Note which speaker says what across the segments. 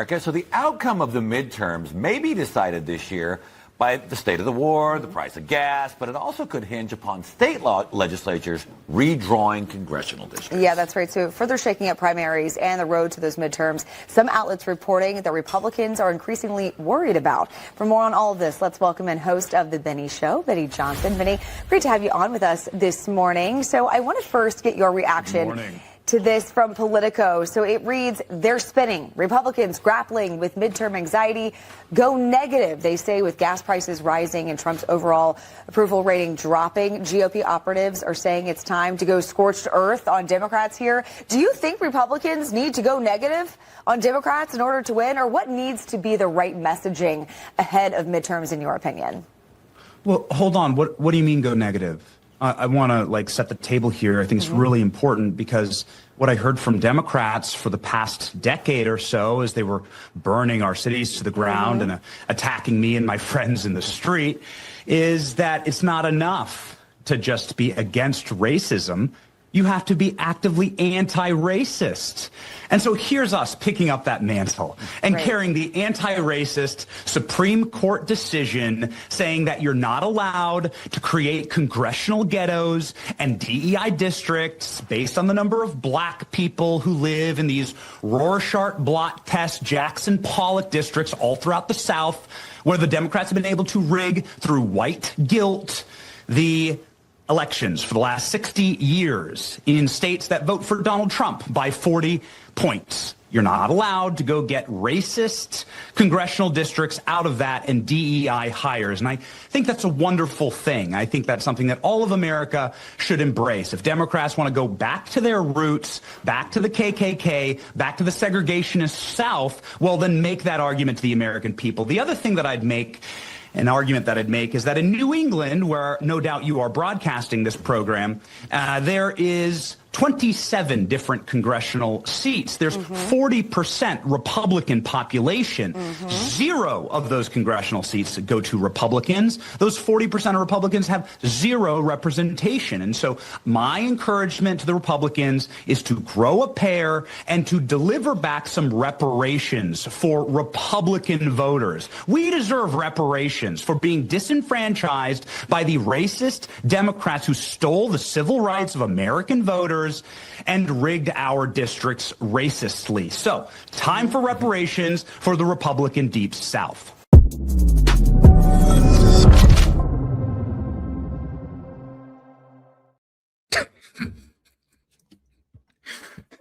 Speaker 1: America. So the outcome of the midterms may be decided this year by the state of the war, the price of gas, but it also could hinge upon state legislatures redrawing congressional districts.
Speaker 2: Yeah, that's right. So further shaking up primaries and the road to those midterms, some outlets reporting that Republicans are increasingly worried about. For more on all of this, let's welcome in host of The Benny Show, Benny Johnson. Benny, great to have you on with us this morning. So I want to first get your reaction to this from Politico. So it reads, they're spinning. Republicans grappling with midterm anxiety go negative, they say, with gas prices rising and Trump's overall approval rating dropping. GOP operatives are saying it's time to go scorched earth on Democrats here. Do you think Republicans need to go negative on Democrats in order to win, or what needs to be the right messaging ahead of midterms in your opinion?
Speaker 3: Well, hold on. What do you mean go negative? I want to set the table here. I think it's really important because what I heard from Democrats for the past decade or so as they were burning our cities to the ground and attacking me and my friends in the street is that it's not enough to just be against racism. You have to be actively anti-racist. And so here's us picking up that mantle and carrying the anti-racist Supreme Court decision saying that you're not allowed to create congressional ghettos and DEI districts based on the number of black people who live in these Rorschach blot test Jackson Pollock districts all throughout the South, where the Democrats have been able to rig through white guilt the elections for the last 60 years in states that vote for Donald Trump by 40 points. You're not allowed to go get racist congressional districts out of that and DEI hires. And I think that's a wonderful thing. I think that's something that all of America should embrace. If Democrats want to go back to their roots, back to the KKK, back to the segregationist South, well, then make that argument to the American people. The other thing that an argument that I'd make is that in New England, where no doubt you are broadcasting this program, there is 27 different congressional seats. There's 40% Republican population. Zero of those congressional seats go to Republicans. Those 40% of Republicans have zero representation. And so my encouragement to the Republicans is to grow a pair and to deliver back some reparations for Republican voters. We deserve reparations for being disenfranchised by the racist Democrats who stole the civil rights of American voters and rigged our districts racistly. So, time for reparations for the Republican Deep South.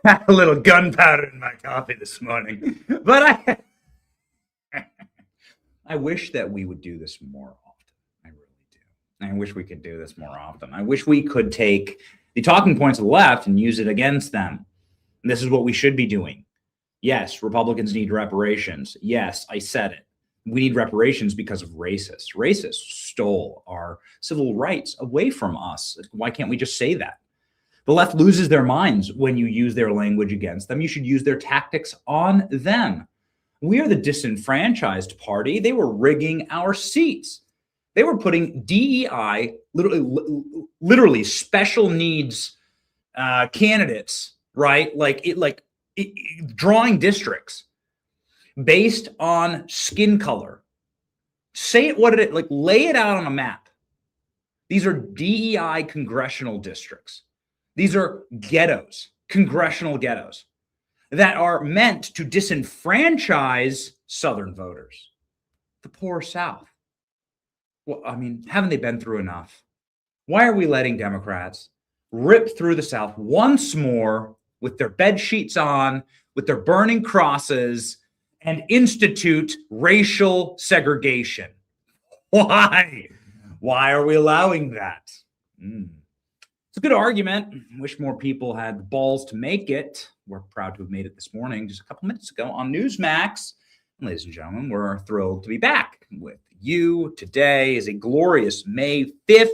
Speaker 4: Had a little gunpowder in my coffee this morning, but I wish that we would do this more often. I really do. I wish we could do this more often. I wish we could take the talking points of the left and use it against them. And this is what we should be doing. Yes, Republicans need reparations. Yes, I said it. We need reparations because of racists. Racists stole our civil rights away from us. Why can't we just say that? The left loses their minds when you use their language against them. You should use their tactics on them. We are the disenfranchised party. They were rigging our seats. They were putting DEI, literally special needs candidates, right? Drawing districts based on skin color. Say it what it is, lay it out on a map. These are DEI congressional districts. These are ghettos, congressional ghettos that are meant to disenfranchise Southern voters, the poor South. Well, I mean, haven't they been through enough? Why are we letting Democrats rip through the South once more with their bed sheets on, with their burning crosses, and institute racial segregation? Why? Why are we allowing that? It's a good argument. Wish more people had the balls to make it. We're proud to have made it this morning, just a couple minutes ago on Newsmax. And ladies and gentlemen, we're thrilled to be back with you. Today is a glorious May 5th.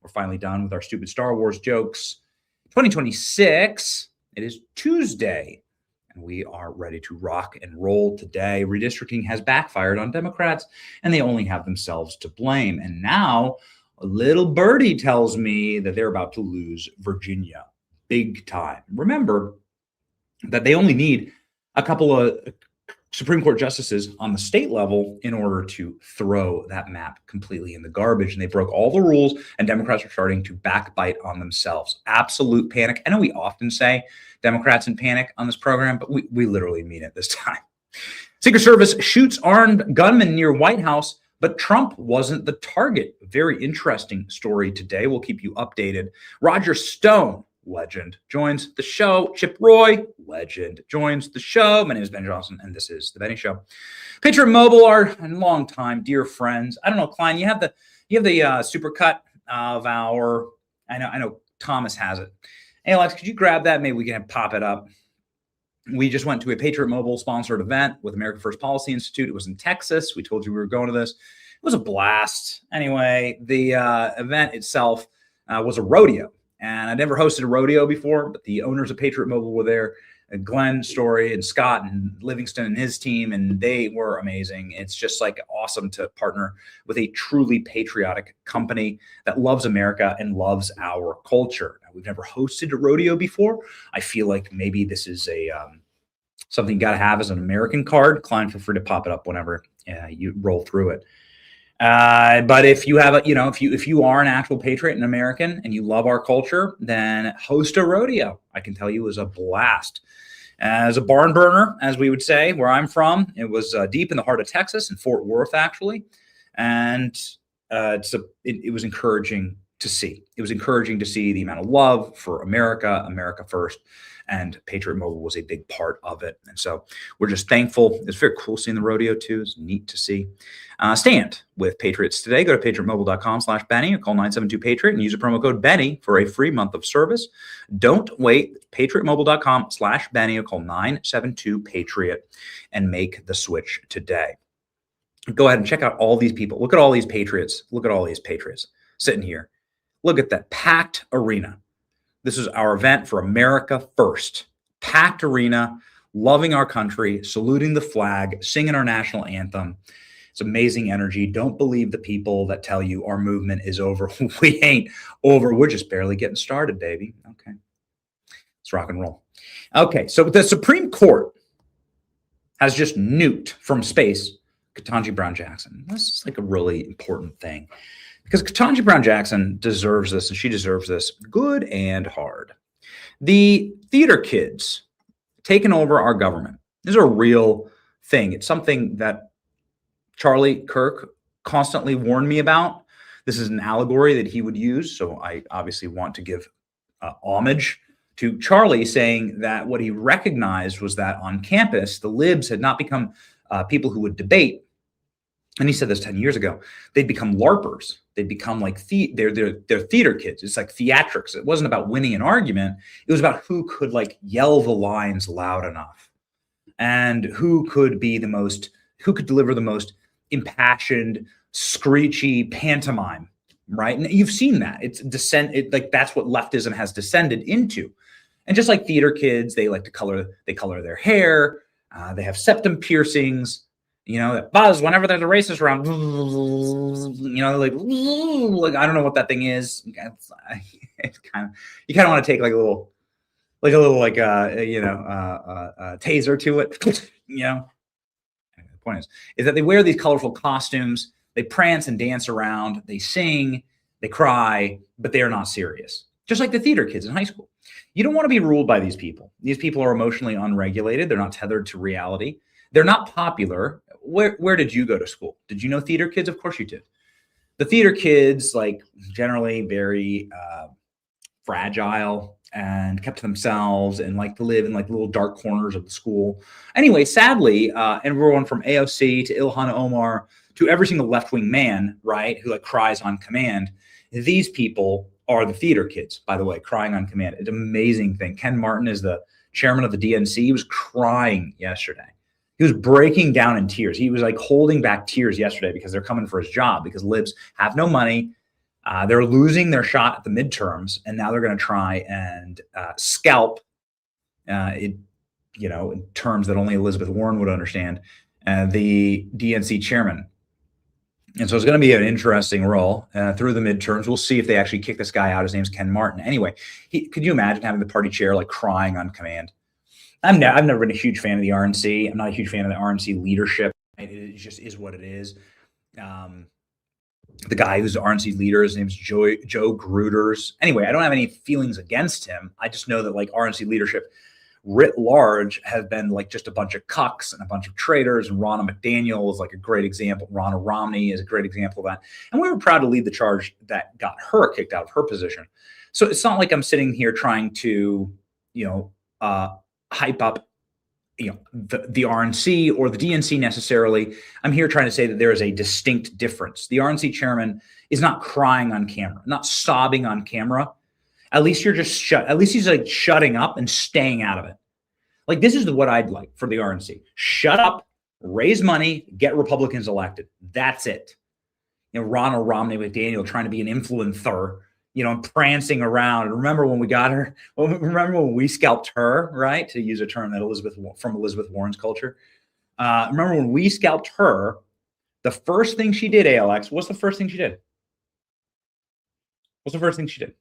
Speaker 4: We're finally done with our stupid Star Wars jokes. 2026, it is Tuesday, and we are ready to rock and roll today. Redistricting has backfired on Democrats, and they only have themselves to blame. And now a little birdie tells me that they're about to lose Virginia big time. Remember that they only need a couple of Supreme Court justices on the state level in order to throw that map completely in the garbage. And they broke all the rules, and Democrats are starting to backbite on themselves. Absolute panic. I know we often say Democrats in panic on this program, but we literally mean it this time. Secret Service shoots armed gunman near White House, but Trump wasn't the target. Very interesting story today. We'll keep you updated. Roger Stone, legend, joins the show. Chip Roy, legend, joins the show. My name is Ben Johnson, and this is The Benny Show. Patriot Mobile, our longtime dear friends. I don't know, Klein, you have the supercut of our, I know Thomas has it. Hey, Alex, could you grab that? Maybe we can pop it up. We just went to a Patriot Mobile sponsored event with America First Policy Institute. It was in Texas. We told you we were going to this. It was a blast. Anyway, the event itself was a rodeo. And I'd never hosted a rodeo before, but the owners of Patriot Mobile were there. Glenn Story and Scott and Livingston and his team, and they were amazing. It's just like awesome to partner with a truly patriotic company that loves America and loves our culture. Now, we've never hosted a rodeo before. I feel like maybe this is a something you got to have as an American card. Klein, feel free to pop it up whenever you roll through it. But if you have if you are an actual patriot and American and you love our culture, then host a rodeo. I can tell you it was a blast. As a barn burner, as we would say, where I'm from, it was deep in the heart of Texas, in Fort Worth, actually. And it was encouraging to see. It was encouraging to see the amount of love for America, America first. And Patriot Mobile was a big part of it. And so we're just thankful. It's very cool seeing the rodeo too. It's neat to see. Stand with Patriots today. Go to patriotmobile.com/Benny or call 972-PATRIOT and use a promo code Benny for a free month of service. Don't wait. patriotmobile.com/Benny or call 972-PATRIOT and make the switch today. Go ahead and check out all these people. Look at all these Patriots. Look at all these Patriots sitting here. Look at that packed arena. This is our event for America First. Packed arena, loving our country, saluting the flag, singing our national anthem. It's amazing energy. Don't believe the people that tell you our movement is over. We ain't over. We're just barely getting started, baby. Okay. Let's rock and roll. Okay, so the Supreme Court has just nuked from space Ketanji Brown Jackson. This is like a really important thing. Because Ketanji Brown Jackson deserves this, and she deserves this good and hard. The theater kids taking over our government is a real thing. It's something that Charlie Kirk constantly warned me about. This is an allegory that he would use, so I obviously want to give homage to Charlie, saying that what he recognized was that on campus, the libs had not become people who would debate. And he said this 10 years ago. They'd become LARPers. They'd become like they're theater kids. It's like theatrics. It wasn't about winning an argument. It was about who could like yell the lines loud enough, and who could deliver the most impassioned, screechy pantomime, right? And you've seen that. It's that's what leftism has descended into. And just like theater kids, they like to color their hair. They have septum piercings. You know, that buzz whenever there's a racist around, you know, like I don't know what that thing is. It's kind of, you kind of want to take like a little taser to it, you know. The point is that they wear these colorful costumes, they prance and dance around, they sing, they cry, but they are not serious. Just like the theater kids in high school. You don't want to be ruled by these people. These people are emotionally unregulated. They're not tethered to reality. They're not popular. Where did you go to school? Did you know theater kids? Of course you did. The theater kids, like generally very fragile and kept to themselves and like to live in like little dark corners of the school. Anyway, sadly, everyone from AOC to Ilhan Omar to every single left-wing man, right, who like cries on command, these people are the theater kids, by the way, crying on command. It's an amazing thing. Ken Martin is the chairman of the DNC. He was crying yesterday. He was breaking down in tears. He was like holding back tears yesterday because they're coming for his job, because libs have no money. They're losing their shot at the midterms, and now they're going to try and scalp in terms that only Elizabeth Warren would understand, the DNC chairman. And so it's going to be an interesting role through the midterms. We'll see if they actually kick this guy out. His name's Ken Martin. Anyway, could you imagine having the party chair like crying on command? I've never been a huge fan of the RNC. I'm not a huge fan of the RNC leadership. It just is what it is. The guy who's the RNC leader, his name's Joe Gruters. Anyway, I don't have any feelings against him. I just know that like RNC leadership writ large has been like just a bunch of cucks and a bunch of traitors. And Ronna McDaniel is like a great example. Ronna Romney is a great example of that. And we were proud to lead the charge that got her kicked out of her position. So it's not like I'm sitting here trying to, hype up, the RNC or the DNC necessarily. I'm here trying to say that there is a distinct difference. The RNC chairman is not crying on camera, not sobbing on camera. At least you're just shut. At least he's like shutting up and staying out of it. Like this is what I'd like for the RNC. Shut up, raise money, get Republicans elected. That's it. Ronald Romney McDaniel trying to be an influencer, and prancing around. And remember when we got her? Remember when we scalped her, right? To use a term that from Elizabeth Warren's culture. Remember when we scalped her? The first thing she did, ALX, what's the first thing she did? What's the first thing she did?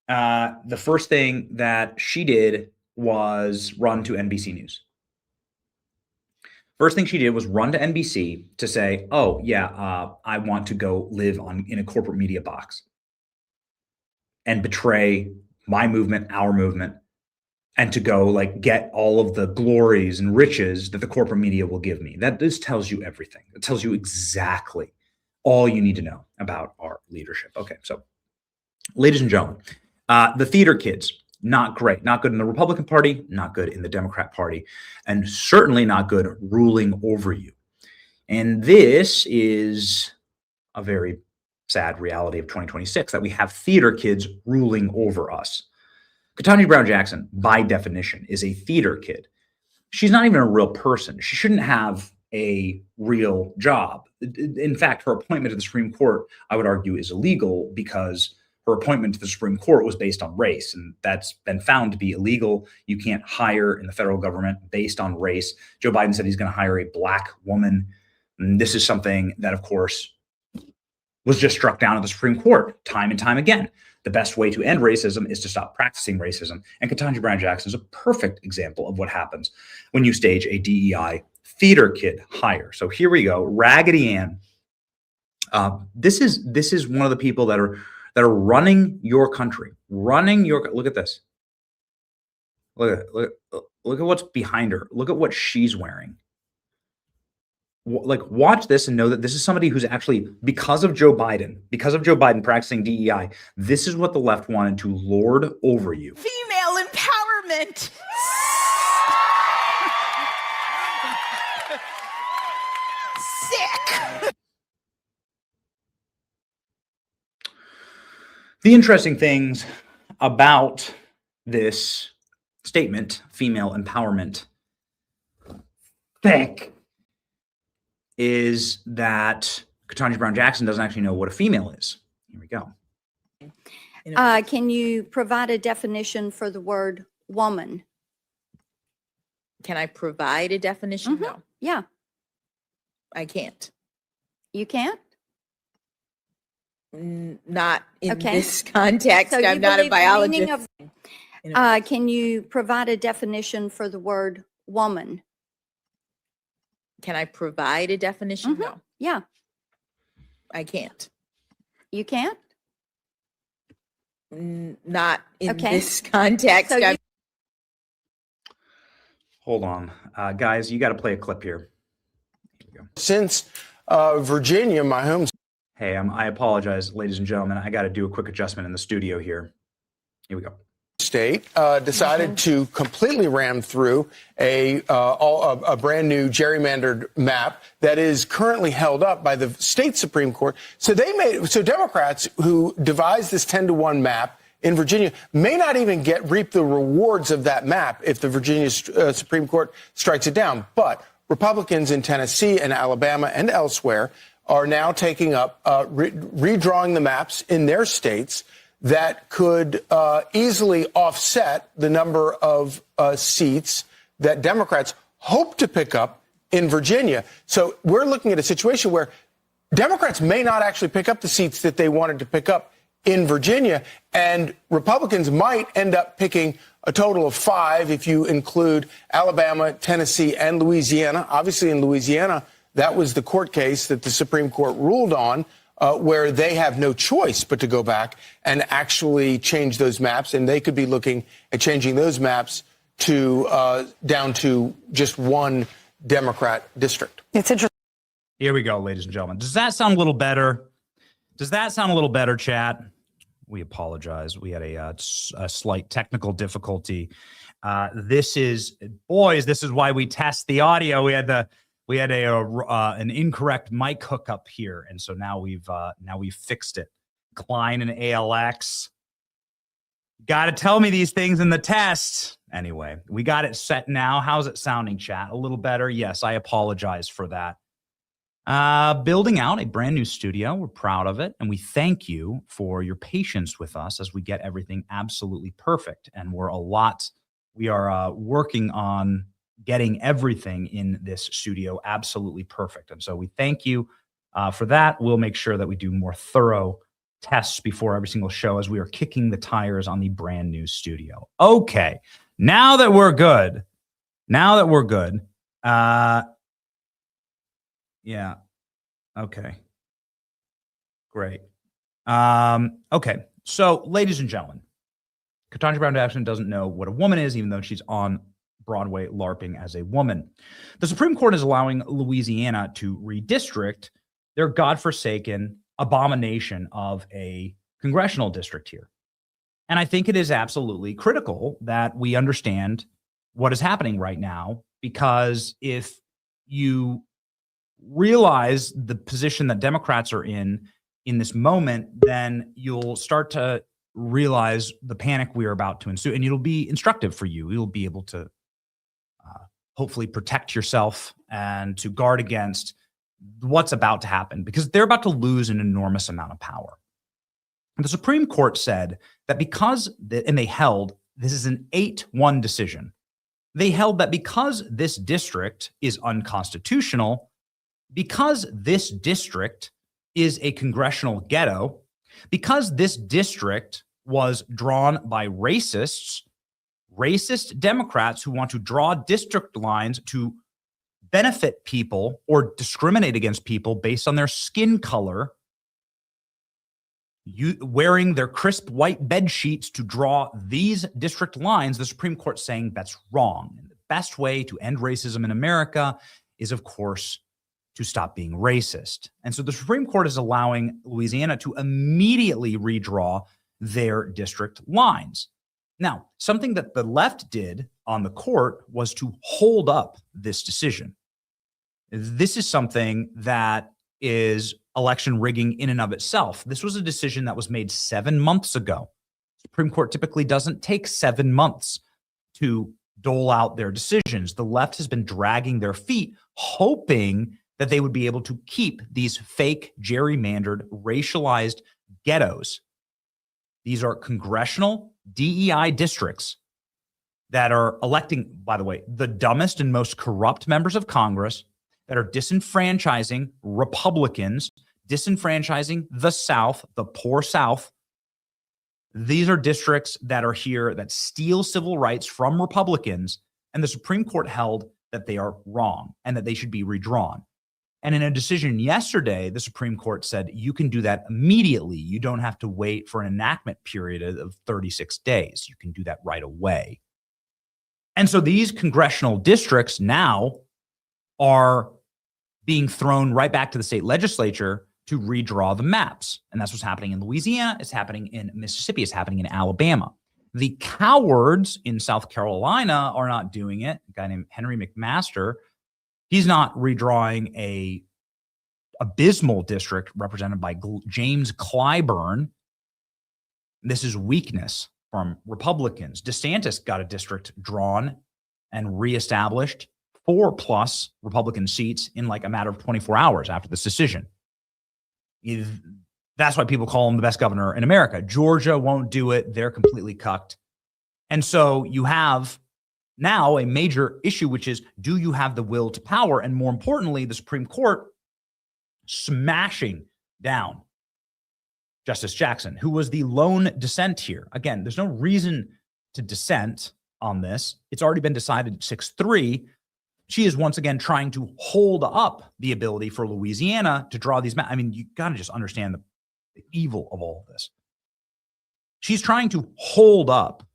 Speaker 4: The first thing that she did was run to NBC News. First thing she did was run to NBC to say, "Oh yeah, I want to go live in a corporate media box and betray my movement, our movement, and to go like get all of the glories and riches that the corporate media will give me." This tells you everything. It tells you exactly all you need to know about our leadership. Okay, so ladies and gentlemen, the theater kids. Not great, not good in the Republican Party, not good in the Democrat Party, and certainly not good ruling over you. And this is a very sad reality of 2026, that we have theater kids ruling over us. Ketanji Brown Jackson, by definition, is a theater kid. She's not even a real person. She shouldn't have a real job. In fact, her appointment to the Supreme Court, I would argue, is illegal because her appointment to the Supreme Court was based on race, and that's been found to be illegal. You can't hire in the federal government based on race. Joe Biden said he's going to hire a black woman. And this is something that, of course, was just struck down at the Supreme Court time and time again. The best way to end racism is to stop practicing racism. And Ketanji Brown Jackson is a perfect example of what happens when you stage a DEI theater kid hire. So here we go. Raggedy Ann. This is one of the people that are running your country, look at this. Look at what's behind her. Look at what she's wearing. Like, watch this and know that this is somebody who's actually, because of Joe Biden practicing DEI, this is what the left wanted to lord over you.
Speaker 5: Female empowerment. Sick.
Speaker 4: The interesting things about this statement, female empowerment, is that Ketanji Brown Jackson doesn't actually know what a female is. Here we go.
Speaker 6: Can you provide a definition for the word woman?
Speaker 5: Can I provide a definition? No,
Speaker 6: Yeah,
Speaker 5: I can't.
Speaker 6: you can't?
Speaker 5: Not in
Speaker 6: Okay.
Speaker 5: this context.
Speaker 6: So you
Speaker 5: I'm not a
Speaker 6: believe the meaning
Speaker 5: biologist.
Speaker 6: of- can you provide a definition for the word woman?
Speaker 5: Can I provide a definition? No,
Speaker 6: Yeah,
Speaker 5: I can't.
Speaker 6: you can't?
Speaker 5: Not in
Speaker 6: Okay.
Speaker 5: this context.
Speaker 6: So you-
Speaker 4: Hold on. Guys, you got to play a clip here. Here we go.
Speaker 7: Since Virginia, my home
Speaker 4: Hey, I apologize, ladies and gentlemen. I got to do a quick adjustment in the studio here. Here we go.
Speaker 7: state, decided to completely ram through a brand new gerrymandered map that is currently held up by the state Supreme Court. So Democrats who devised this 10-to-1 map in Virginia may not even reap the rewards of that map if the Virginia Supreme Court strikes it down. But Republicans in Tennessee and Alabama and elsewhere are now taking up redrawing the maps in their states that could easily offset the number of seats that Democrats hope to pick up in Virginia. So we're looking at a situation where Democrats may not actually pick up the seats that they wanted to pick up in Virginia. And Republicans might end up picking a total of 5 if you include Alabama, Tennessee, and Louisiana. Obviously, in Louisiana, that was the court case that the Supreme Court ruled on, where they have no choice but to go back and actually change those maps. And they could be looking at changing those maps to down to just one Democrat district.
Speaker 2: It's interesting.
Speaker 3: Here we go, ladies and gentlemen. Does that sound a little better? Does that sound a little better, chat? We apologize. We had a slight technical difficulty. This is why we test the audio. We had an incorrect mic hookup here, and so now we've fixed it. Klein and ALX. Got to tell me these things in the test. Anyway, we got it set now. How's it sounding, chat? A little better? Yes, I apologize for that. Building out a brand new studio. We're proud of it. And we thank you for your patience with us as we get everything absolutely perfect. And we are working on getting everything in this studio absolutely perfect. And so we thank you for that. We'll make sure that we do more thorough tests before every single show as we are kicking the tires on the brand new studio. Okay. Now that we're good. Yeah. Okay. Great. Okay. So, ladies and gentlemen, Ketanji Brown Jackson doesn't know what a woman is, even though she's on Broadway LARPing as a woman. The Supreme Court is allowing Louisiana to redistrict their godforsaken abomination of a congressional district here. And I think it is absolutely critical that we understand what is happening right now, because if you realize the position that Democrats are in this moment, then you'll start to realize the panic we are about to ensue, and it'll be instructive for you. You'll be able to hopefully protect yourself and to guard against what's about to happen, because they're about to lose an enormous amount of power. And the Supreme Court said that and they held, this is an 8-1 decision. They held that because this district is unconstitutional, because this district is a congressional ghetto, because this district was drawn by racist Democrats who want to draw district lines to benefit people or discriminate against people based on their skin color, wearing their crisp white bed sheets to draw these district lines, the Supreme Court saying that's wrong. And the best way to end racism in America is, of course, to stop being racist. And so the Supreme Court is allowing Louisiana to immediately redraw their district lines. Now, something that the left did on the court was to hold up this decision. This is something that is election rigging in and of itself. This was a decision that was made 7 months ago. The Supreme Court typically doesn't take 7 months to dole out their decisions. The left has been dragging their feet, hoping that they would be able to keep these fake, gerrymandered, racialized ghettos. These are congressional DEI districts that are electing, by the way, the dumbest and most corrupt members of Congress, that are disenfranchising Republicans, disenfranchising the South, the poor South. These are districts that are here that steal civil rights from Republicans, and the Supreme Court held that they are wrong and that they should be redrawn. And in a decision yesterday, the Supreme Court said you can do that immediately. You don't have to wait for an enactment period of 36 days. You can do that right away. And so these congressional districts now are being thrown right back to the state legislature to redraw the maps. And that's what's happening in Louisiana. It's happening in Mississippi. It's happening in Alabama. The cowards in South Carolina are not doing it. A guy named Henry McMaster, he's not redrawing a abysmal district represented by James Clyburn. This is weakness from Republicans. DeSantis got a district drawn and reestablished, 4+ Republican seats in like a matter of 24 hours after this decision. That's why people call him the best governor in America. Georgia won't do it. They're completely cucked. And so you have now a major issue, which is, do you have the will to power? And more importantly, the Supreme Court smashing down Justice Jackson, who was the lone dissent here. Again, there's no reason to dissent on this. It's already been decided 6-3. She is once again trying to hold up the ability for Louisiana to draw these maps. I mean, you got to just understand the evil of all of this. She's trying to hold up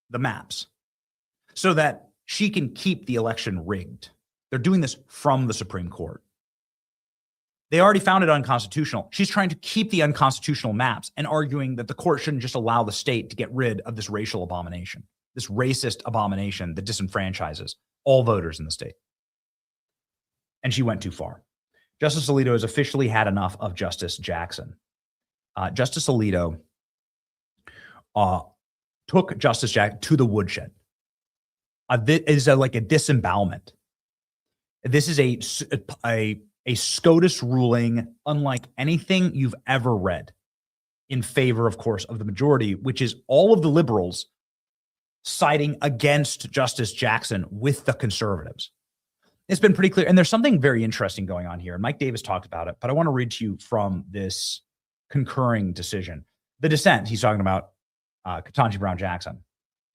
Speaker 3: the maps so that she can keep the election rigged. They're doing this from the Supreme Court. They already found it unconstitutional. She's trying to keep the unconstitutional maps and arguing that the court shouldn't just allow the state to get rid of this racial abomination, this racist abomination that disenfranchises all voters in the state. And she went too far. Justice Alito has officially had enough of Justice Jackson. Justice Alito took Justice Jackson to the woodshed. This is like a disembowelment. This is a SCOTUS ruling unlike anything you've ever read, in favor, of course, of the majority, which is all of the liberals siding against Justice Jackson with the conservatives. It's been pretty clear. And there's something very interesting going on here. And Mike Davis talked about it, but I want to read to you from this concurring decision. The dissent, he's talking about Ketanji Brown Jackson,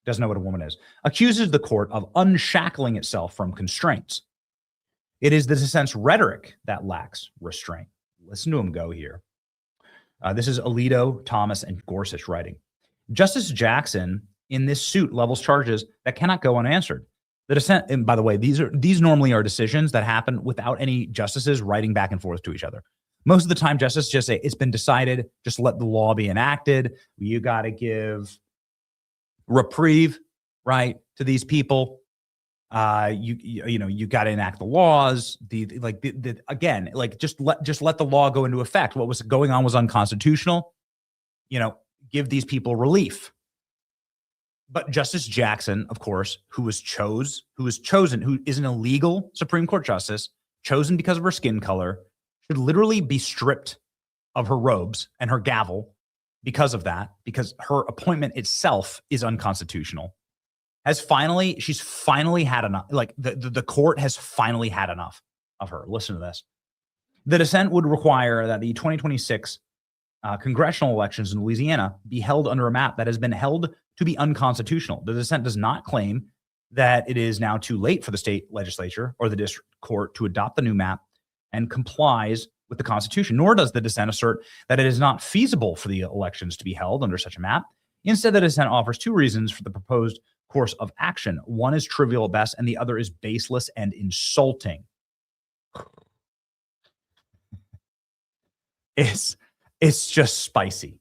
Speaker 3: doesn't know what a woman is, accuses the court of unshackling itself from constraints. It is the dissent's rhetoric that lacks restraint. Listen to him go here. This is Alito, Thomas, and Gorsuch writing. Justice Jackson, in this suit, levels charges that cannot go unanswered. The dissent, and by the way, these normally are decisions that happen without any justices writing back and forth to each other. Most of the time, justices just say, it's been decided, just let the law be enacted. You got to give reprieve, right, to these people. You got to enact the laws. Again, just let the law go into effect. What was going on was unconstitutional. Give these people relief. But Justice Jackson, of course, who is chosen, who is an illegal Supreme Court justice, chosen because of her skin color, should literally be stripped of her robes and her gavel because of that, because her appointment itself is unconstitutional. She's finally had enough. Like the court has finally had enough of her. Listen to this. The dissent would require that the 2026 congressional elections in Louisiana be held under a map that has been held to be unconstitutional. The dissent does not claim that it is now too late for the state legislature or the district court to adopt the new map and complies with the Constitution, nor does the dissent assert that it is not feasible for the elections to be held under such a map. Instead, the dissent offers two reasons for the proposed course of action. One is trivial at best, and the other is baseless and insulting. It's just spicy.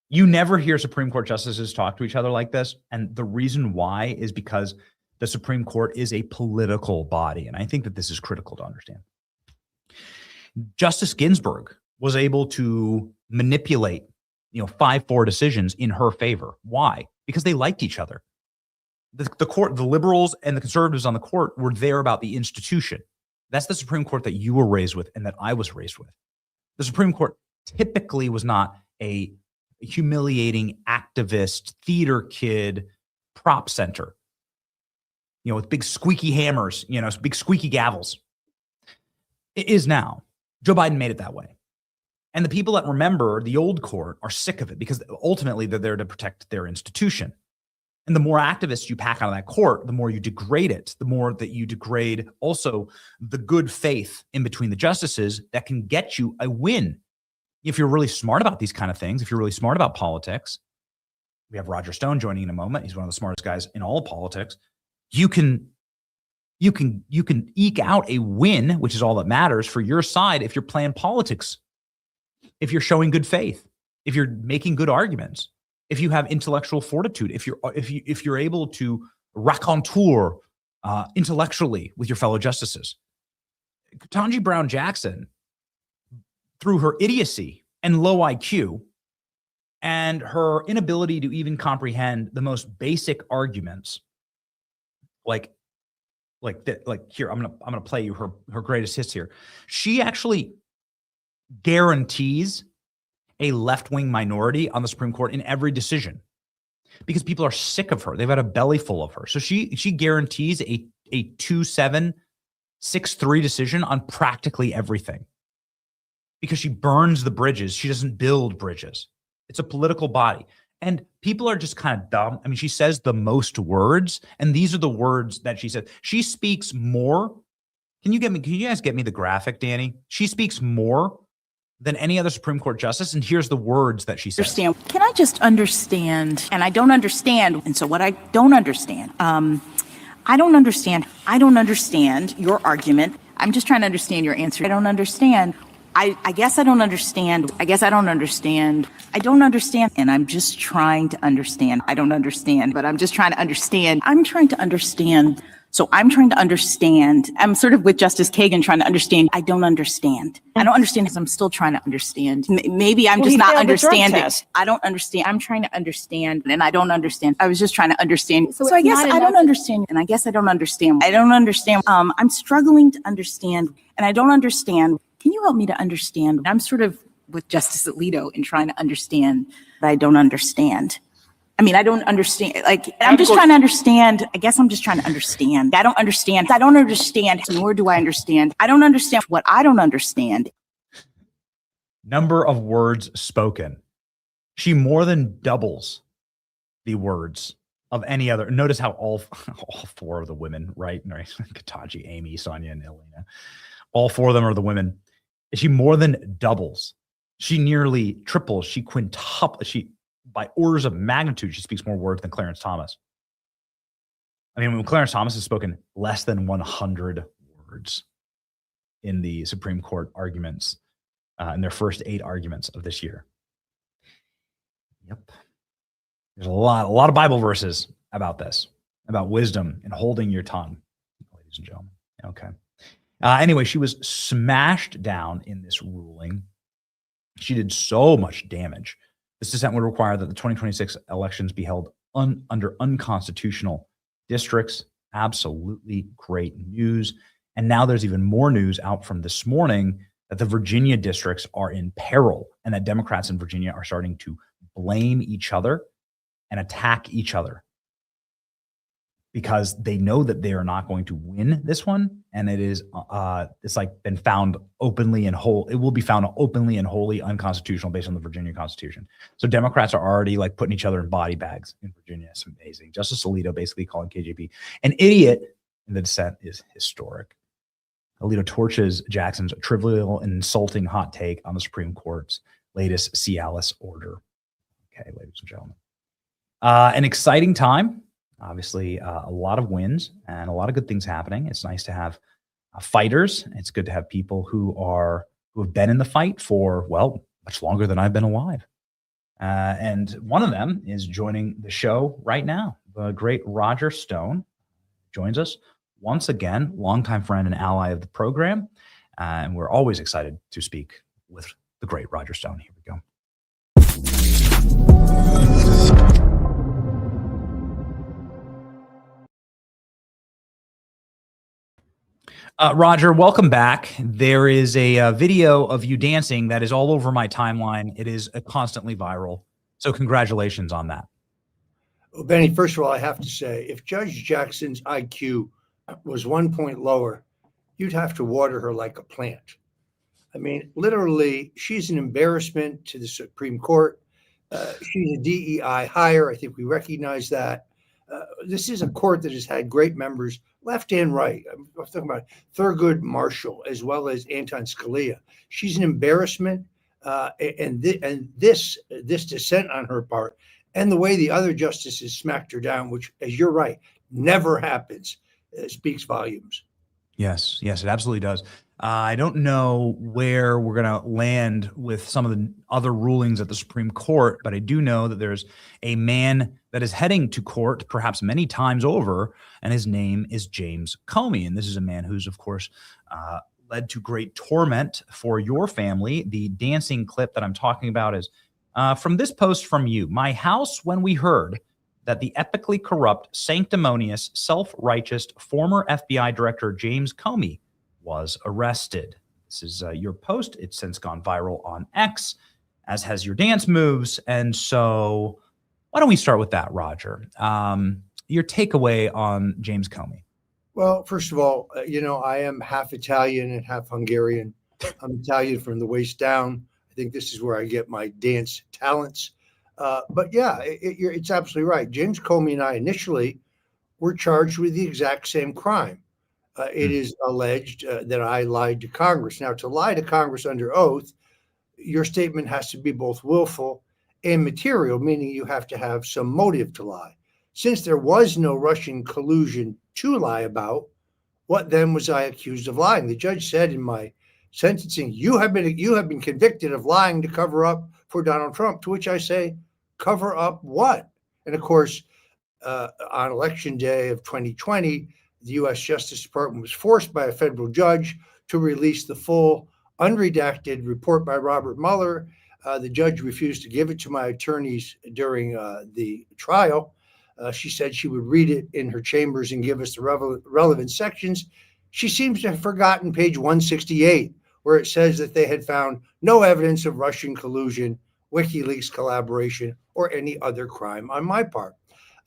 Speaker 3: You never hear Supreme Court justices talk to each other like this, and the reason why is because the Supreme Court is a political body, and I think that this is critical to understand. Justice Ginsburg was able to manipulate 5-4 decisions in her favor. Why? Because they liked each other. The court, the liberals and the conservatives on the court were there about the institution. That's the Supreme Court that you were raised with and that I was raised with. The Supreme Court typically was not a humiliating activist theater kid prop center, with big squeaky hammers, big squeaky gavels. It is now. Joe Biden made it that way. And the people that remember the old court are sick of it because ultimately they're there to protect their institution. And the more activists you pack out of that court, the more you degrade it, the more that you degrade also the good faith in between the justices that can get you a win. If you're really smart about these kind of things, if you're really smart about politics, we have Roger Stone joining in a moment. He's one of the smartest guys in all of politics. You can eke out a win, which is all that matters for your side if you're playing politics, if you're showing good faith, if you're making good arguments, if you have intellectual fortitude, if you're able to raconteur intellectually with your fellow justices. Ketanji Brown Jackson, through her idiocy and low IQ and her inability to even comprehend the most basic arguments, like here, I'm gonna play you her greatest hits here. She actually guarantees a left-wing minority on the Supreme Court in every decision because people are sick of her. They've had a belly full of her. So she guarantees a 2-7, 6-3 decision on practically everything. because she burns the bridges. She doesn't build bridges. It's a political body. And people are just kind of dumb. I mean, she says the most words, and these are the words that she said. She speaks more. Can you guys get me the graphic, Danny? She speaks more than any other Supreme Court justice. And here's the words that she says.
Speaker 8: Can I just understand? And I don't understand. And so what I don't understand, I don't understand your argument. I'm just trying to understand your answer. I don't understand. I guess I don't understand. I guess I don't understand. I don't understand. And I'm just trying to understand. I don't understand, but I'm just trying to understand. I'm trying to understand. So I'm trying to understand. I'm sort of with Justice Kagan trying to understand. I don't understand. I don't understand because I'm still trying to understand. Maybe I'm just not understanding. I don't understand. I'm trying to understand and I don't understand. I was just trying to understand. So I guess I don't understand and I guess I don't understand. I don't understand. I'm struggling to understand and I don't understand. Can you help me to understand? I'm sort of with Justice Alito in trying to understand, but I don't understand. I mean, I don't understand. Like, I'm just trying to understand. I guess I'm just trying to understand. I don't understand. I don't understand, nor do I understand. I don't understand what I don't understand.
Speaker 3: Number of words spoken. She more than doubles the words of any other. Notice how all four of the women, right? Ketanji, Amy, Sonia, and Elena. All four of them are the women. She more than doubles. She nearly triples. She quintuples. By orders of magnitude, she speaks more words than Clarence Thomas. I mean, when Clarence Thomas has spoken less than 100 words in the Supreme Court arguments, in their first 8 arguments of this year. Yep. There's a lot of Bible verses about this, about wisdom and holding your tongue, ladies and gentlemen. Okay. Anyway, she was smashed down in this ruling. She did so much damage. This dissent would require that the 2026 elections be held under unconstitutional districts. Absolutely great news. And now there's even more news out from this morning that the Virginia districts are in peril and that Democrats in Virginia are starting to blame each other and attack each other because they know that they are not going to win this one. And it is, it's like been found openly and whole. It will be found openly and wholly unconstitutional based on the Virginia Constitution. So Democrats are already like putting each other in body bags in Virginia. It's amazing. Justice Alito basically calling KJP an idiot in the dissent is historic. Alito torches Jackson's trivial and insulting hot take on the Supreme Court's latest Cialis order. Okay, ladies and gentlemen. An exciting time. Obviously, a lot of wins and a lot of good things happening. It's nice to have fighters. It's good to have people who have been in the fight for, well, much longer than I've been alive. And one of them is joining the show right now. The great Roger Stone joins us once again, longtime friend and ally of the program. And we're always excited to speak with the great Roger Stone. Here we go. Roger, welcome back. There is a video of you dancing that is all over my timeline. It is constantly viral. So congratulations on that.
Speaker 9: Well, Benny, first of all, I have to say, if Judge Jackson's IQ was 1 point lower, you'd have to water her like a plant. I mean, literally, she's an embarrassment to the Supreme Court. She's a DEI hire. I think we recognize that. This is a court that has had great members, left and right. I'm talking about Thurgood Marshall as well as Anton Scalia. She's an embarrassment, and this dissent on her part, and the way the other justices smacked her down, which, as you're right, never happens, speaks volumes.
Speaker 3: Yes, it absolutely does. I don't know where we're going to land with some of the other rulings at the Supreme Court, but I do know that there's a man that is heading to court perhaps many times over, and his name is James Comey. And this is a man who's, of course, led to great torment for your family. The dancing clip that I'm talking about is from this post from you. My house when we heard that the epically corrupt, sanctimonious, self-righteous former FBI Director James Comey was arrested. This is your post. It's since gone viral on X, as has your dance moves. And so why don't we start with that, Roger? Your takeaway on James Comey.
Speaker 9: Well, first of all, I am half Italian and half Hungarian. I'm Italian from the waist down. I think this is where I get my dance talents. But yeah, it's absolutely right. James Comey and I initially were charged with the exact same crime. It is alleged that I lied to Congress. Now, to lie to Congress under oath, your statement has to be both willful and material, meaning you have to have some motive to lie. Since there was no Russian collusion to lie about, what then was I accused of lying? The judge said in my sentencing, you have been convicted of lying to cover up for Donald Trump, to which I say, cover up what? And of course, on election day of 2020, the U.S. Justice Department was forced by a federal judge to release the full unredacted report by Robert Mueller. The judge refused to give it to my attorneys during the trial. She said she would read it in her chambers and give us the relevant sections. She seems to have forgotten page 168, where it says that they had found no evidence of Russian collusion, WikiLeaks collaboration, or any other crime on my part.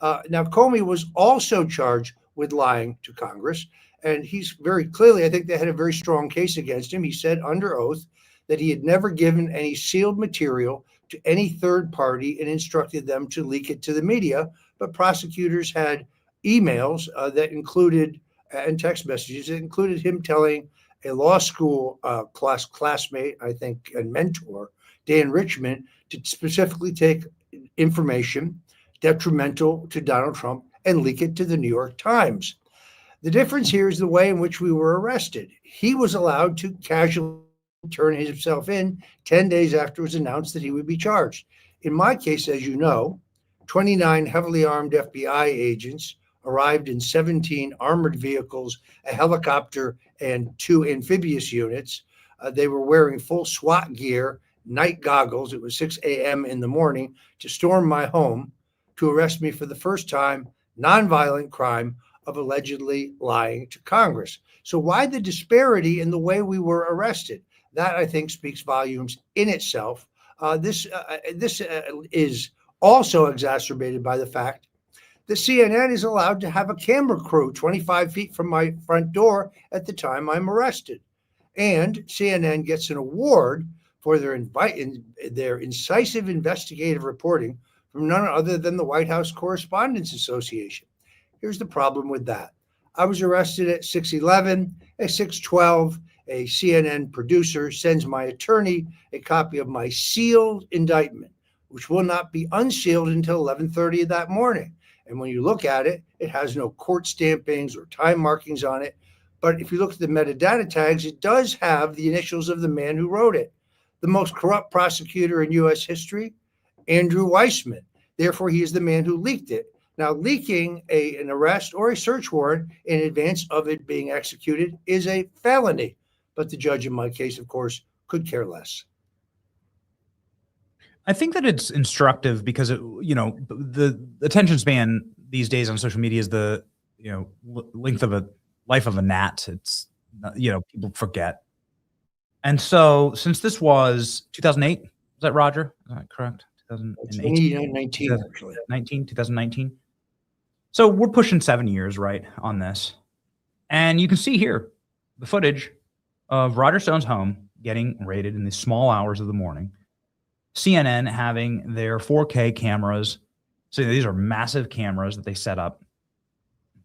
Speaker 9: Now, Comey was also charged with lying to Congress, and he's very clearly, I think they had a very strong case against him. He said under oath that he had never given any sealed material to any third party and instructed them to leak it to the media, but prosecutors had emails that included, and text messages that included him telling a law school classmate, I think, and mentor, Dan Richman, to specifically take information detrimental to Donald Trump and leak it to the New York Times. The difference here is the way in which we were arrested. He was allowed to casually turn himself in 10 days after it was announced that he would be charged. In my case, as you know, 29 heavily armed FBI agents arrived in 17 armored vehicles, a helicopter, and 2 amphibious units. They were wearing full SWAT gear, night goggles. It was 6 a.m. in the morning to storm my home to arrest me for the first time, nonviolent crime of allegedly lying to Congress. So why the disparity in the way we were arrested? That, I think, speaks volumes in itself. This is also exacerbated by the fact that CNN is allowed to have a camera crew 25 feet from my front door at the time I'm arrested. And CNN gets an award for their incisive investigative reporting from none other than the White House Correspondents Association. Here's the problem with that. I was arrested at 6:11. At 6:12, a CNN producer sends my attorney a copy of my sealed indictment, which will not be unsealed until 11:30 that morning. And when you look at it, it has no court stampings or time markings on it. But if you look at the metadata tags, it does have the initials of the man who wrote it. The most corrupt prosecutor in U.S. history, Andrew Weissman. Therefore, he is the man who leaked it. Now, leaking an arrest or a search warrant in advance of it being executed is a felony. But the judge in my case, of course, could care less.
Speaker 3: I think that it's instructive because the attention span these days on social media is the length of a life of a gnat. It's people forget, and so since this was 2008, is that Roger? Is that correct?
Speaker 9: 2019, actually.
Speaker 3: 2019. So we're pushing 7 years, right, on this, and you can see here the footage of Roger Stone's home getting raided in the small hours of the morning. CNN having their 4K cameras. So these are massive cameras that they set up,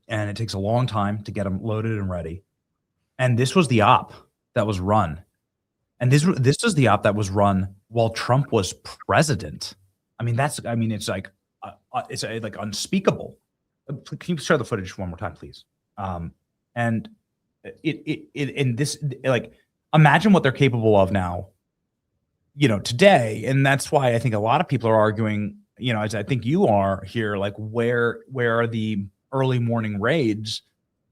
Speaker 3: and it takes a long time to get them loaded and ready. And this was the op that was run. And this was the op that was run while Trump was president. It's like unspeakable. Can you share the footage one more time, please? And imagine what they're capable of now, today. And that's why I think a lot of people are arguing, as I think you are here, like where are the early morning raids?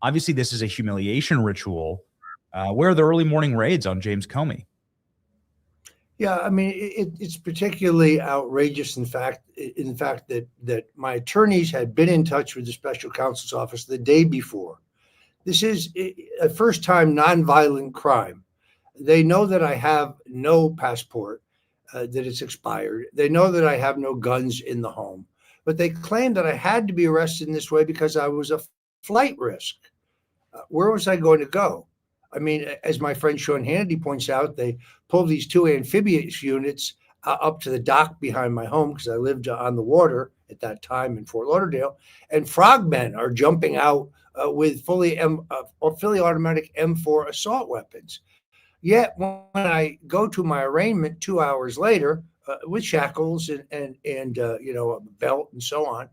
Speaker 3: Obviously, this is a humiliation ritual. Where are the early morning raids on James Comey?
Speaker 9: Yeah, it's particularly outrageous in fact that my attorneys had been in touch with the special counsel's office the day before. This is a first-time nonviolent crime. They know that I have no passport, that it's expired. They know that I have no guns in the home, but they claim that I had to be arrested in this way because I was a flight risk. Where was I going to go? I mean, as my friend Sean Hannity points out, they pulled these 2 amphibious units up to the dock behind my home because I lived on the water at that time in Fort Lauderdale, and frogmen are jumping out with fully automatic M4 assault weapons. Yet when I go to my arraignment 2 hours later with shackles and a belt and so on,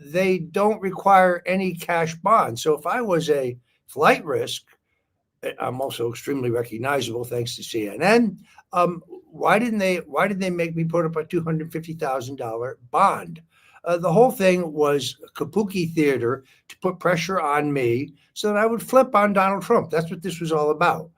Speaker 9: they don't require any cash bond. So if I was a flight risk, I'm also extremely recognizable thanks to CNN. Why did they make me put up a $250,000 bond? The whole thing was kabuki theater to put pressure on me so that I would flip on Donald Trump. That's what this was all about.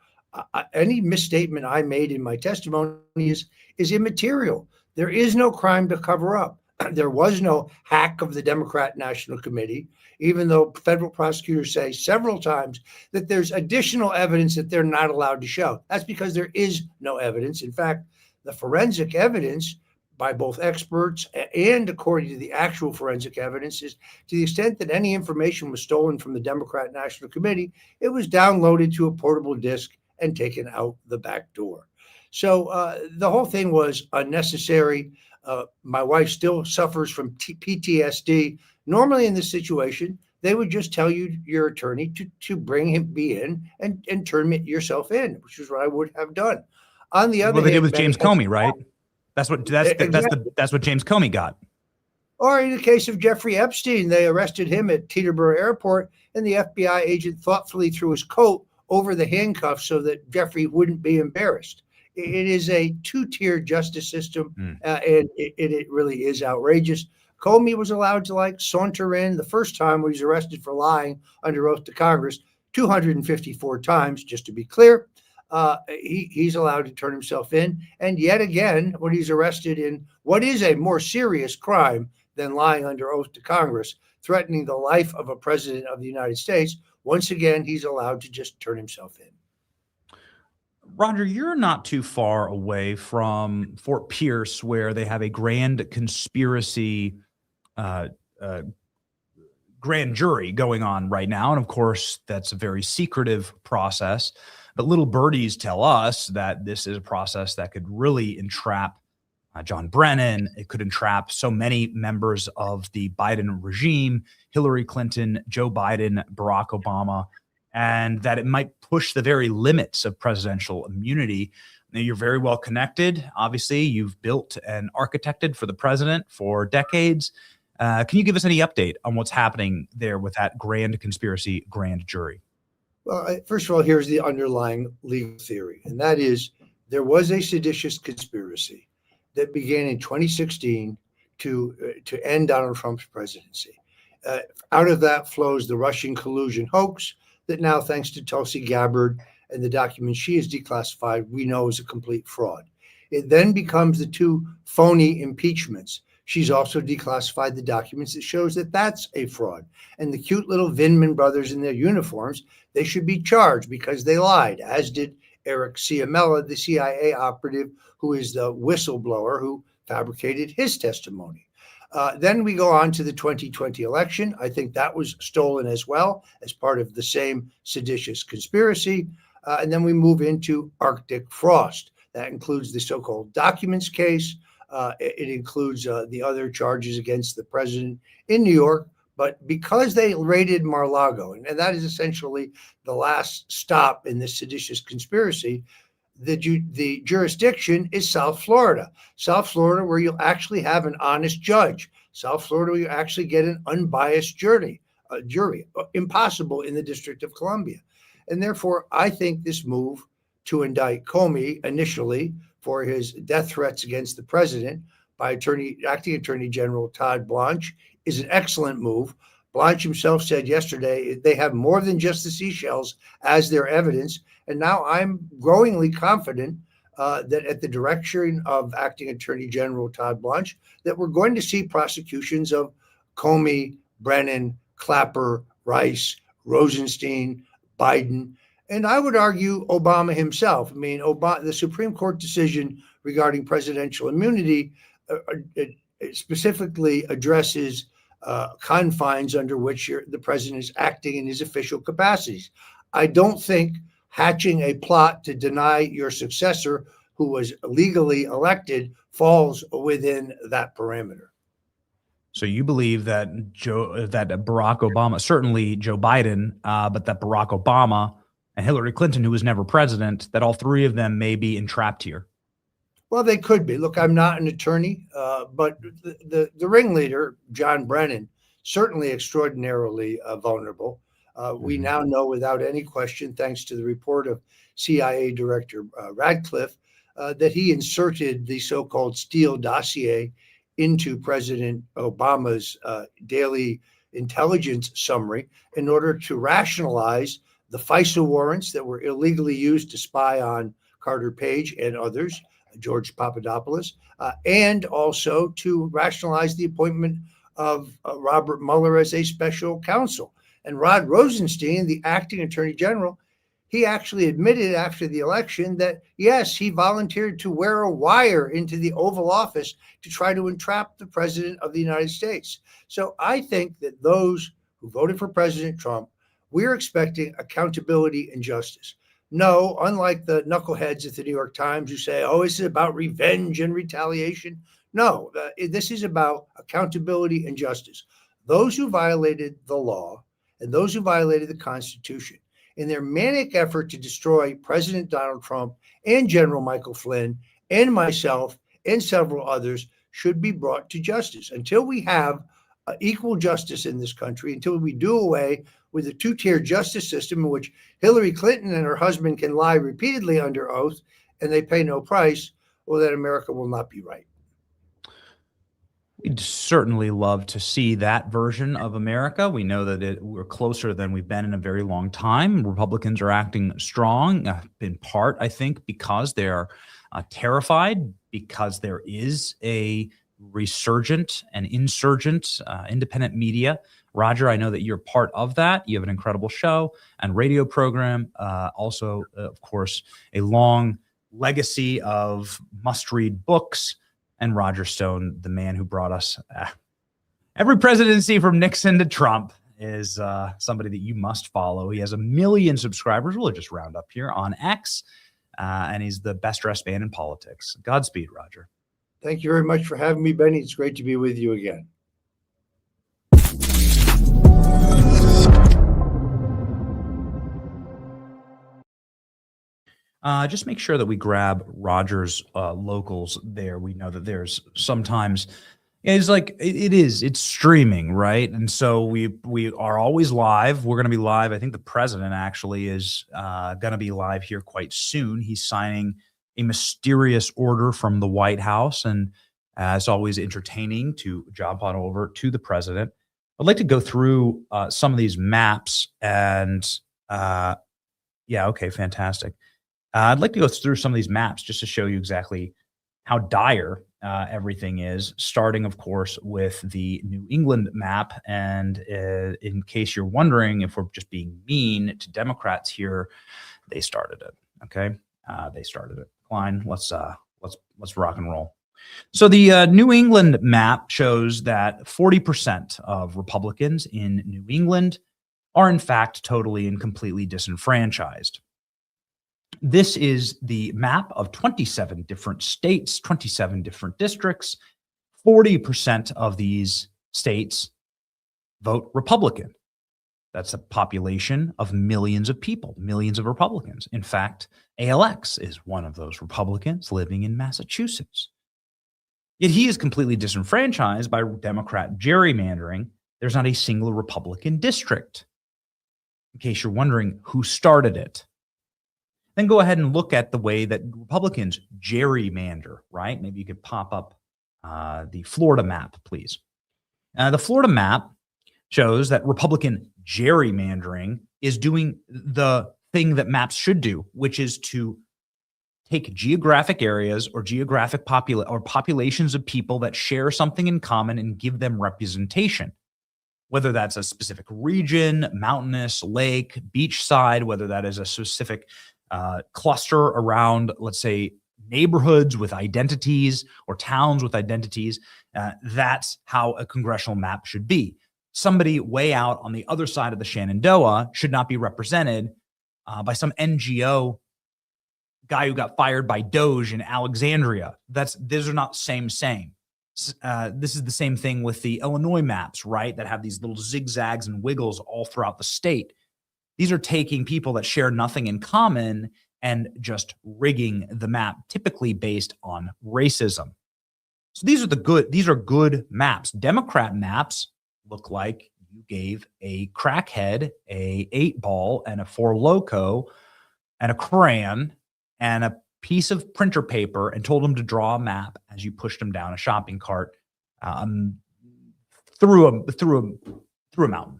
Speaker 9: Any misstatement I made in my testimony is immaterial. There is no crime to cover up. There was no hack of the Democrat National Committee, even though federal prosecutors say several times that there's additional evidence that they're not allowed to show. That's because there is no evidence. In fact, the forensic evidence by both experts and according to the actual forensic evidence is to the extent that any information was stolen from the Democrat National Committee, it was downloaded to a portable disk and taken out the back door. So the whole thing was unnecessary. My wife still suffers from PTSD. Normally in this situation, they would just tell your attorney to bring me in and turn yourself in, which is what I would have done. On the other
Speaker 3: Well, they
Speaker 9: hand,
Speaker 3: did with James Comey, right? That's what James Comey got.
Speaker 9: Or in the case of Jeffrey Epstein, they arrested him at Teterboro Airport, and the FBI agent thoughtfully threw his coat over the handcuffs so that Jeffrey wouldn't be embarrassed. It is a two-tier justice system, and it really is outrageous. Comey was allowed to saunter in the first time when he was arrested for lying under oath to Congress 254 times, just to be clear. He's allowed to turn himself in. And yet again, when he's arrested in what is a more serious crime than lying under oath to Congress, threatening the life of a president of the United States, once again, he's allowed to just turn himself in.
Speaker 3: Roger, you're not too far away from Fort Pierce, where they have a grand conspiracy grand jury going on right now. And of course, that's a very secretive process. But little birdies tell us that this is a process that could really entrap John Brennan. It could entrap so many members of the Biden regime, Hillary Clinton, Joe Biden, Barack Obama, and that it might push the very limits of presidential immunity. Now, you're very well connected. Obviously, you've built and architected for the president for decades. Can you give us any update on what's happening there with that grand conspiracy grand jury?
Speaker 9: Well, first of all, here's the underlying legal theory, and that is there was a seditious conspiracy that began in 2016 to end Donald Trump's presidency. Out of that flows the Russian collusion hoax that now, thanks to Tulsi Gabbard and the documents she has declassified, we know is a complete fraud. It then becomes the two phony impeachments. She's also declassified the documents that shows that that's a fraud. And the cute little Vindman brothers in their uniforms, they should be charged because they lied, as did Eric Ciamella, the CIA operative who is the whistleblower who fabricated his testimony. Then we go on to the 2020 election. I think that was stolen as well as part of the same seditious conspiracy. And then we move into Arctic frost. That includes the so-called documents case. It includes the other charges against the president in New York. But because they raided Mar-a-Lago, and that is essentially the last stop in this seditious conspiracy, the jurisdiction is South Florida. South Florida, where you'll actually have an honest judge. South Florida, where you actually get an unbiased jury. Impossible in the District of Columbia. And therefore, I think this move to indict Comey initially for his death threats against the president by acting Attorney General Todd Blanche is an excellent move. Blanche himself said yesterday they have more than just the seashells as their evidence. And now I'm growingly confident that at the direction of acting Attorney General Todd Blanche, that we're going to see prosecutions of Comey, Brennan, Clapper, Rice, Rosenstein, Biden, and I would argue Obama himself. I mean, the Supreme Court decision regarding presidential immunity specifically addresses confines under which the president is acting in his official capacities. I don't think hatching a plot to deny your successor, who was legally elected, falls within that parameter.
Speaker 3: So you believe that Barack Obama, certainly Joe Biden, but that Barack Obama and Hillary Clinton, who was never president, that all three of them may be entrapped here?
Speaker 9: Well, they could be. Look, I'm not an attorney, but the ringleader, John Brennan, certainly extraordinarily vulnerable. We now know without any question, thanks to the report of CIA Director Radcliffe, that he inserted the so-called Steele dossier into President Obama's daily intelligence summary in order to rationalize the FISA warrants that were illegally used to spy on Carter Page and others, George Papadopoulos, and also to rationalize the appointment of Robert Mueller as a special counsel. And Rod Rosenstein, the acting attorney general, he actually admitted after the election that, yes, he volunteered to wear a wire into the Oval Office to try to entrap the president of the United States. So I think that those who voted for President Trump, we're expecting accountability and justice. No, unlike the knuckleheads at the New York Times who say, oh, this is about revenge and retaliation. No, this is about accountability and justice. Those who violated the law and those who violated the Constitution in their manic effort to destroy President Donald Trump and General Michael Flynn and myself and several others should be brought to justice. Until we have equal justice in this country, until we do away with a two-tier justice system in which Hillary Clinton and her husband can lie repeatedly under oath and they pay no price, well, then America will not be right.
Speaker 3: We'd certainly love to see that version of America. We know that we're closer than we've been in a very long time. Republicans are acting strong, in part, I think, because they're terrified, because there is a resurgent and insurgent independent media. Roger, I know that you're part of that. You have an incredible show and radio program. Also, of course, a long legacy of must-read books. And Roger Stone, the man who brought us every presidency from Nixon to Trump, is somebody that you must follow. He has 1 million subscribers. We'll just round up here on X. And he's the best dressed man in politics. Godspeed, Roger.
Speaker 9: Thank you very much for having me, Benny. It's great to be with you again.
Speaker 3: Just make sure that we grab Roger's locals there. We know that there's sometimes it's streaming, right? And so we are always live. We're going to be live. I think the president actually is going to be live here quite soon. He's signing a mysterious order from the White House, and it's always entertaining to jump on over to the president. I'd like to go through some of these maps, and okay, fantastic. I'd like to go through some of these maps just to show you exactly how dire everything is, starting, of course, with the New England map. And in case you're wondering if we're just being mean to Democrats here, they started it. Okay, they started it. Klein, let's rock and roll. So the New England map shows that 40% of Republicans in New England are, in fact, totally and completely disenfranchised. This is the map of 27 different states, 27 different districts. 40% of these states vote Republican. That's a population of millions of people, millions of Republicans. In fact, ALX is one of those Republicans living in Massachusetts. Yet he is completely disenfranchised by Democrat gerrymandering. There's not a single Republican district. In case you're wondering who started it. Then go ahead and look at the way that Republicans gerrymander, right? Maybe you could pop up the Florida map, please. The Florida map shows that Republican gerrymandering is doing the thing that maps should do, which is to take geographic areas or geographic populations of people that share something in common and give them representation. Whether that's a specific region, mountainous, lake, beachside, whether that is a specific cluster around, let's say, neighborhoods with identities or towns with identities. That's how a congressional map should be. Somebody way out on the other side of the Shenandoah should not be represented by some NGO guy who got fired by Doge in Alexandria. These are not same. This is the same thing with the Illinois maps, right? That have these little zigzags and wiggles all throughout the state. These are taking people that share nothing in common and just rigging the map, typically based on racism. So these are good maps. Democrat maps look like you gave a crackhead a 8-ball and a Four Loko and a crayon and a piece of printer paper and told him to draw a map as you pushed him down a shopping cart through a mountain.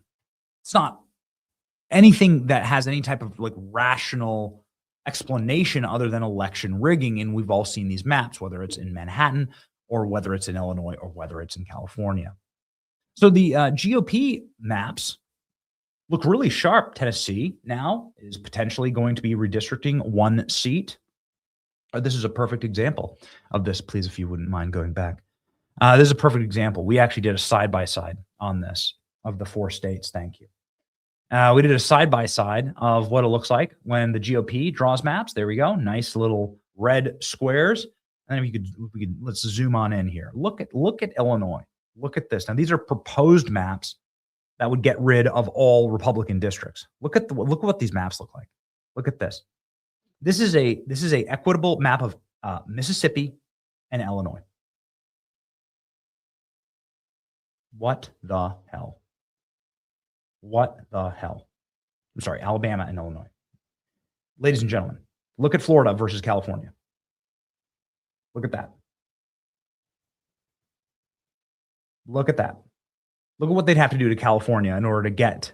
Speaker 3: It's not anything that has any type of like rational explanation other than election rigging. And we've all seen these maps, whether it's in Manhattan or whether it's in Illinois or whether it's in California. So the GOP maps look really sharp. Tennessee now is potentially going to be redistricting 1 seat. This is a perfect example of this. Please, if you wouldn't mind going back. This is a perfect example. We actually did a side-by-side on this of the 4 states. Thank you. We did a side-by-side of what it looks like when the GOP draws maps. There we go. Nice little red squares. And then we could let's zoom on in here. Look at Illinois. Look at this. Now, these are proposed maps that would get rid of all Republican districts. Look at what these maps look like. Look at this. This is a equitable map of Mississippi and Illinois. What the hell? What the hell? I'm sorry, Alabama and Illinois. Ladies and gentlemen, look at Florida versus California. Look at that. Look at that. Look at what they'd have to do to California in order to get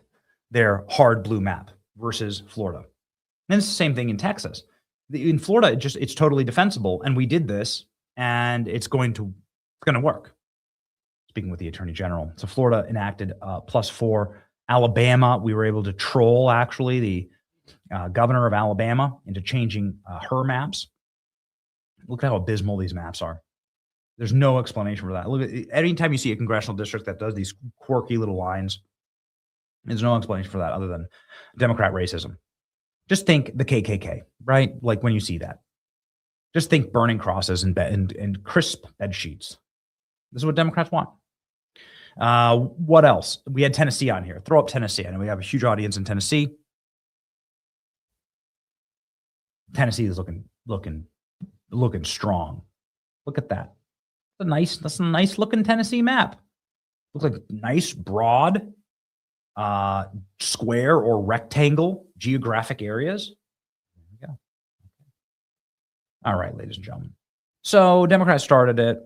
Speaker 3: their hard blue map versus Florida. And it's the same thing in Texas. In Florida, it's totally defensible. And we did this, and it's going to work. Speaking with the Attorney General. So Florida enacted +4. Alabama, we were able to troll, actually, the governor of Alabama into changing her maps. Look at how abysmal these maps are. There's no explanation for that. Look at anytime you see a congressional district that does these quirky little lines, there's no explanation for that other than Democrat racism. Just think the KKK, right? Like when you see that. Just think burning crosses and crisp bed sheets. This is what Democrats want. What else? We had Tennessee on here. Throw up Tennessee. I know we have a huge audience in Tennessee. Tennessee is looking strong. Look at that. That's a nice looking Tennessee map. Looks like nice, broad, square or rectangle geographic areas. There we go. All right, ladies and gentlemen. So Democrats started it,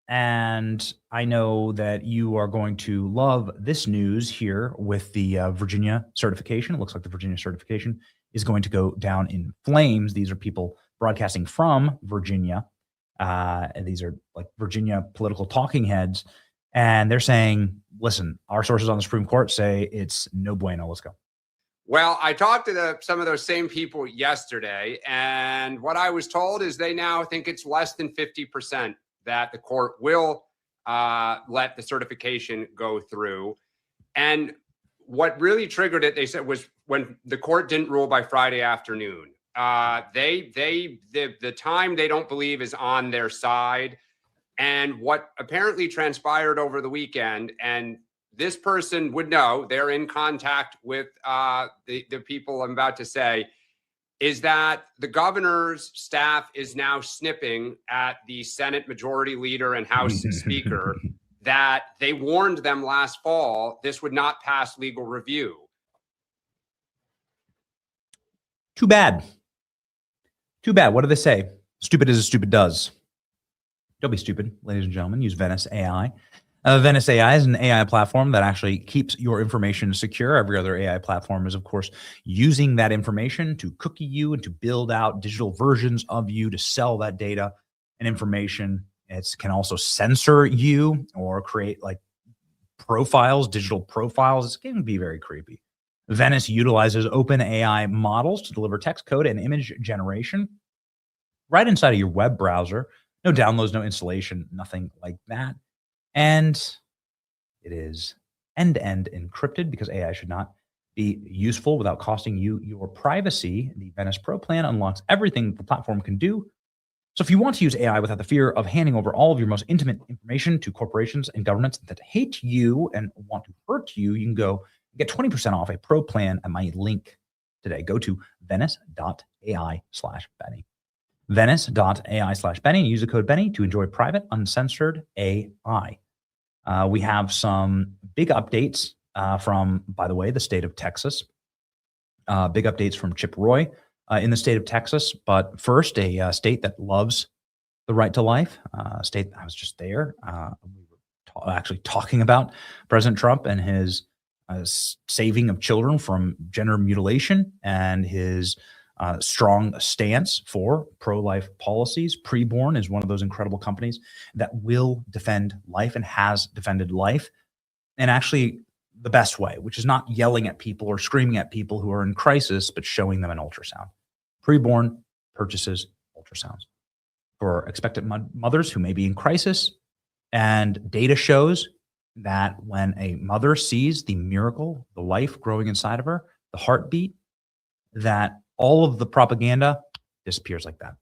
Speaker 3: and I know that you are going to love this news here with the Virginia certification. It looks like the Virginia certification is going to go down in flames. These are people broadcasting from Virginia. And these are like Virginia political talking heads. And they're saying, listen, our sources on the Supreme Court say it's no bueno. Let's go.
Speaker 10: Well, I talked to some of those same people yesterday, and what I was told is they now think it's less than 50% that the court will let the certification go through. And what really triggered it, they said, was when the court didn't rule by Friday afternoon. The time they don't believe is on their side. And what apparently transpired over the weekend, and this person would know, they're in contact with the people I'm about to say, is that the governor's staff is now snipping at the Senate Majority Leader and House Speaker that they warned them last fall this would not pass legal review.
Speaker 3: Too bad. Too bad. What do they say? Stupid as a stupid does. Don't be stupid, ladies and gentlemen. Use Venice AI. Venice AI is an AI platform that actually keeps your information secure. Every other AI platform is, of course, using that information to cookie you and to build out digital versions of you to sell that data and information. It can also censor you or create like profiles, digital profiles. It's going to be very creepy. Venice utilizes open AI models to deliver text code and image generation right inside of your web browser. No downloads, no installation, nothing like that. And it is end-to-end encrypted because AI should not
Speaker 4: be useful without costing you your privacy, the Venice Pro plan unlocks everything the platform can do. So if you want to use AI without the fear of handing over all of your most intimate information to corporations and governments that hate you and want to hurt you, you can go get 20% off a pro plan at my link today. Go to venice.ai/Benny. Venice.ai/Benny and use the code Benny to enjoy private, uncensored AI. We have some big updates from, by the way, the state of Texas. Big updates from Chip Roy in the state of Texas. But first, a state that loves the right to life. State, I was just there. We were actually talking about President Trump and his saving of children from gender mutilation and his strong stance for pro-life policies. Preborn is one of those incredible companies that will defend life and has defended life, and actually the best way, which is not yelling at people or screaming at people who are in crisis, but showing them an ultrasound. Preborn purchases ultrasounds for expectant mothers who may be in crisis, and data shows that when a mother sees the miracle, the life growing inside of her, the heartbeat, that all of the propaganda disappears like that.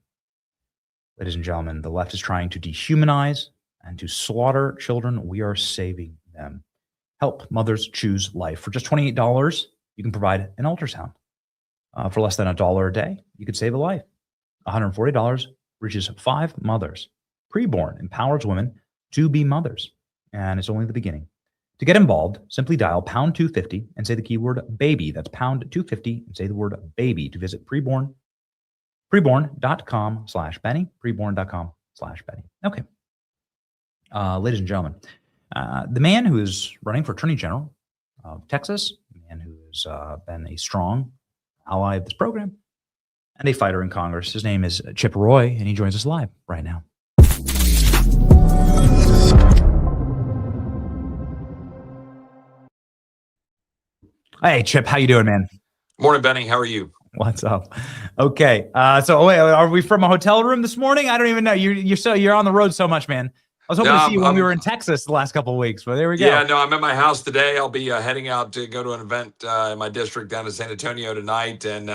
Speaker 4: Ladies and gentlemen, the left is trying to dehumanize and to slaughter children. We are saving them. Help mothers choose life. For just $28, you can provide an ultrasound. For less than $1 a day, you could save a life. $140 reaches 5 mothers. Preborn empowers women to be mothers. And it's only the beginning. To get involved, simply dial pound 250 and say the keyword baby. That's pound 250 and say the word baby to visit Preborn. Preborn.com/Benny. Preborn.com/Benny. Okay. Ladies and gentlemen, the man who is running for Attorney General of Texas, the man who has been a strong ally of this program and a fighter in Congress, his name is Chip Roy, and he joins us live right now. Hey, Chip, how you doing, man?
Speaker 11: Morning, Benny. How are you?
Speaker 4: What's up? Okay. So wait, are we from a hotel room this morning? I don't even know. You're on the road so much, man. I was hoping to see you when we were in Texas the last couple of weeks, but there we go.
Speaker 11: Yeah, no, I'm at my house today. I'll be heading out to go to an event in my district down in San Antonio tonight, and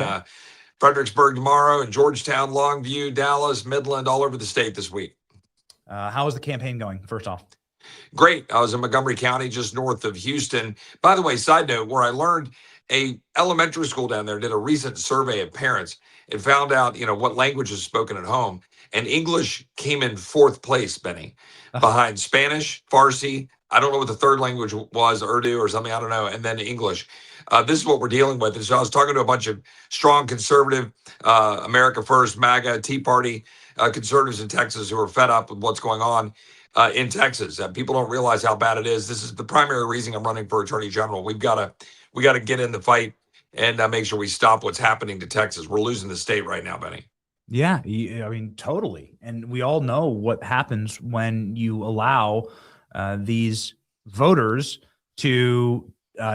Speaker 11: Fredericksburg tomorrow, and Georgetown, Longview, Dallas, Midland, all over the state this week.
Speaker 4: How is the campaign going, first off?
Speaker 11: Great. I was in Montgomery County, just north of Houston. By the way, side note, where I learned a elementary school down there did a recent survey of parents and found out, what language is spoken at home. And English came in 4th place, Benny, behind Spanish, Farsi. I don't know what the third language was, Urdu or something. I don't know. And then English. This is what we're dealing with. And so I was talking to a bunch of strong conservative, America First, MAGA, Tea Party conservatives in Texas who are fed up with what's going on in Texas. People don't realize how bad it is. This is the primary reason I'm running for Attorney General. We got to get in the fight and make sure we stop what's happening to Texas. We're losing the state right now, Benny.
Speaker 4: Yeah, I mean, totally. And we all know what happens when you allow these voters to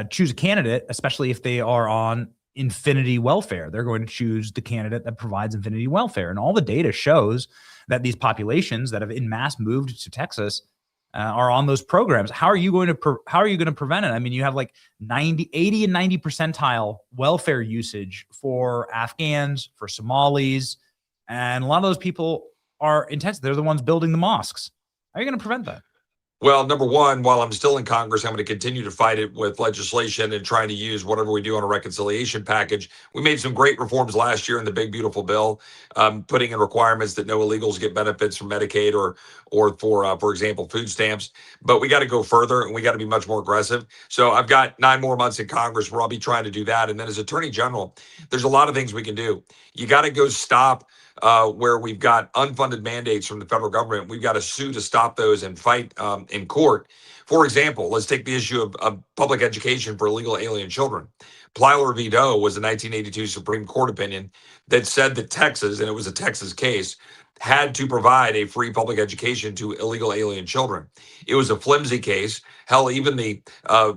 Speaker 4: choose a candidate, especially if they are on infinity welfare. They're going to choose the candidate that provides infinity welfare. And all the data shows that these populations that have en masse moved to Texas are on those programs. How are you going to prevent it? I mean, you have like 80 and 90 percentile welfare usage for Afghans, for Somalis, and a lot of those people are in Texas. They're the ones building the mosques. How are you going to prevent that?
Speaker 11: Well, number one, while I'm still in Congress, I'm going to continue to fight it with legislation and trying to use whatever we do on a reconciliation package. We made some great reforms last year in the big, beautiful bill, putting in requirements that no illegals get benefits from Medicaid or for example, food stamps. But we got to go further, and we got to be much more aggressive. So I've got 9 more months in Congress where I'll be trying to do that. And then as Attorney General, there's a lot of things we can do. You got to go stop where we've got unfunded mandates from the federal government. We've got to sue to stop those and fight in court. For example, let's take the issue of public education for illegal alien children. Plyler v. Doe was a 1982 Supreme Court opinion that said that Texas, and it was a Texas case, had to provide a free public education to illegal alien children. It was a flimsy case. Hell, even the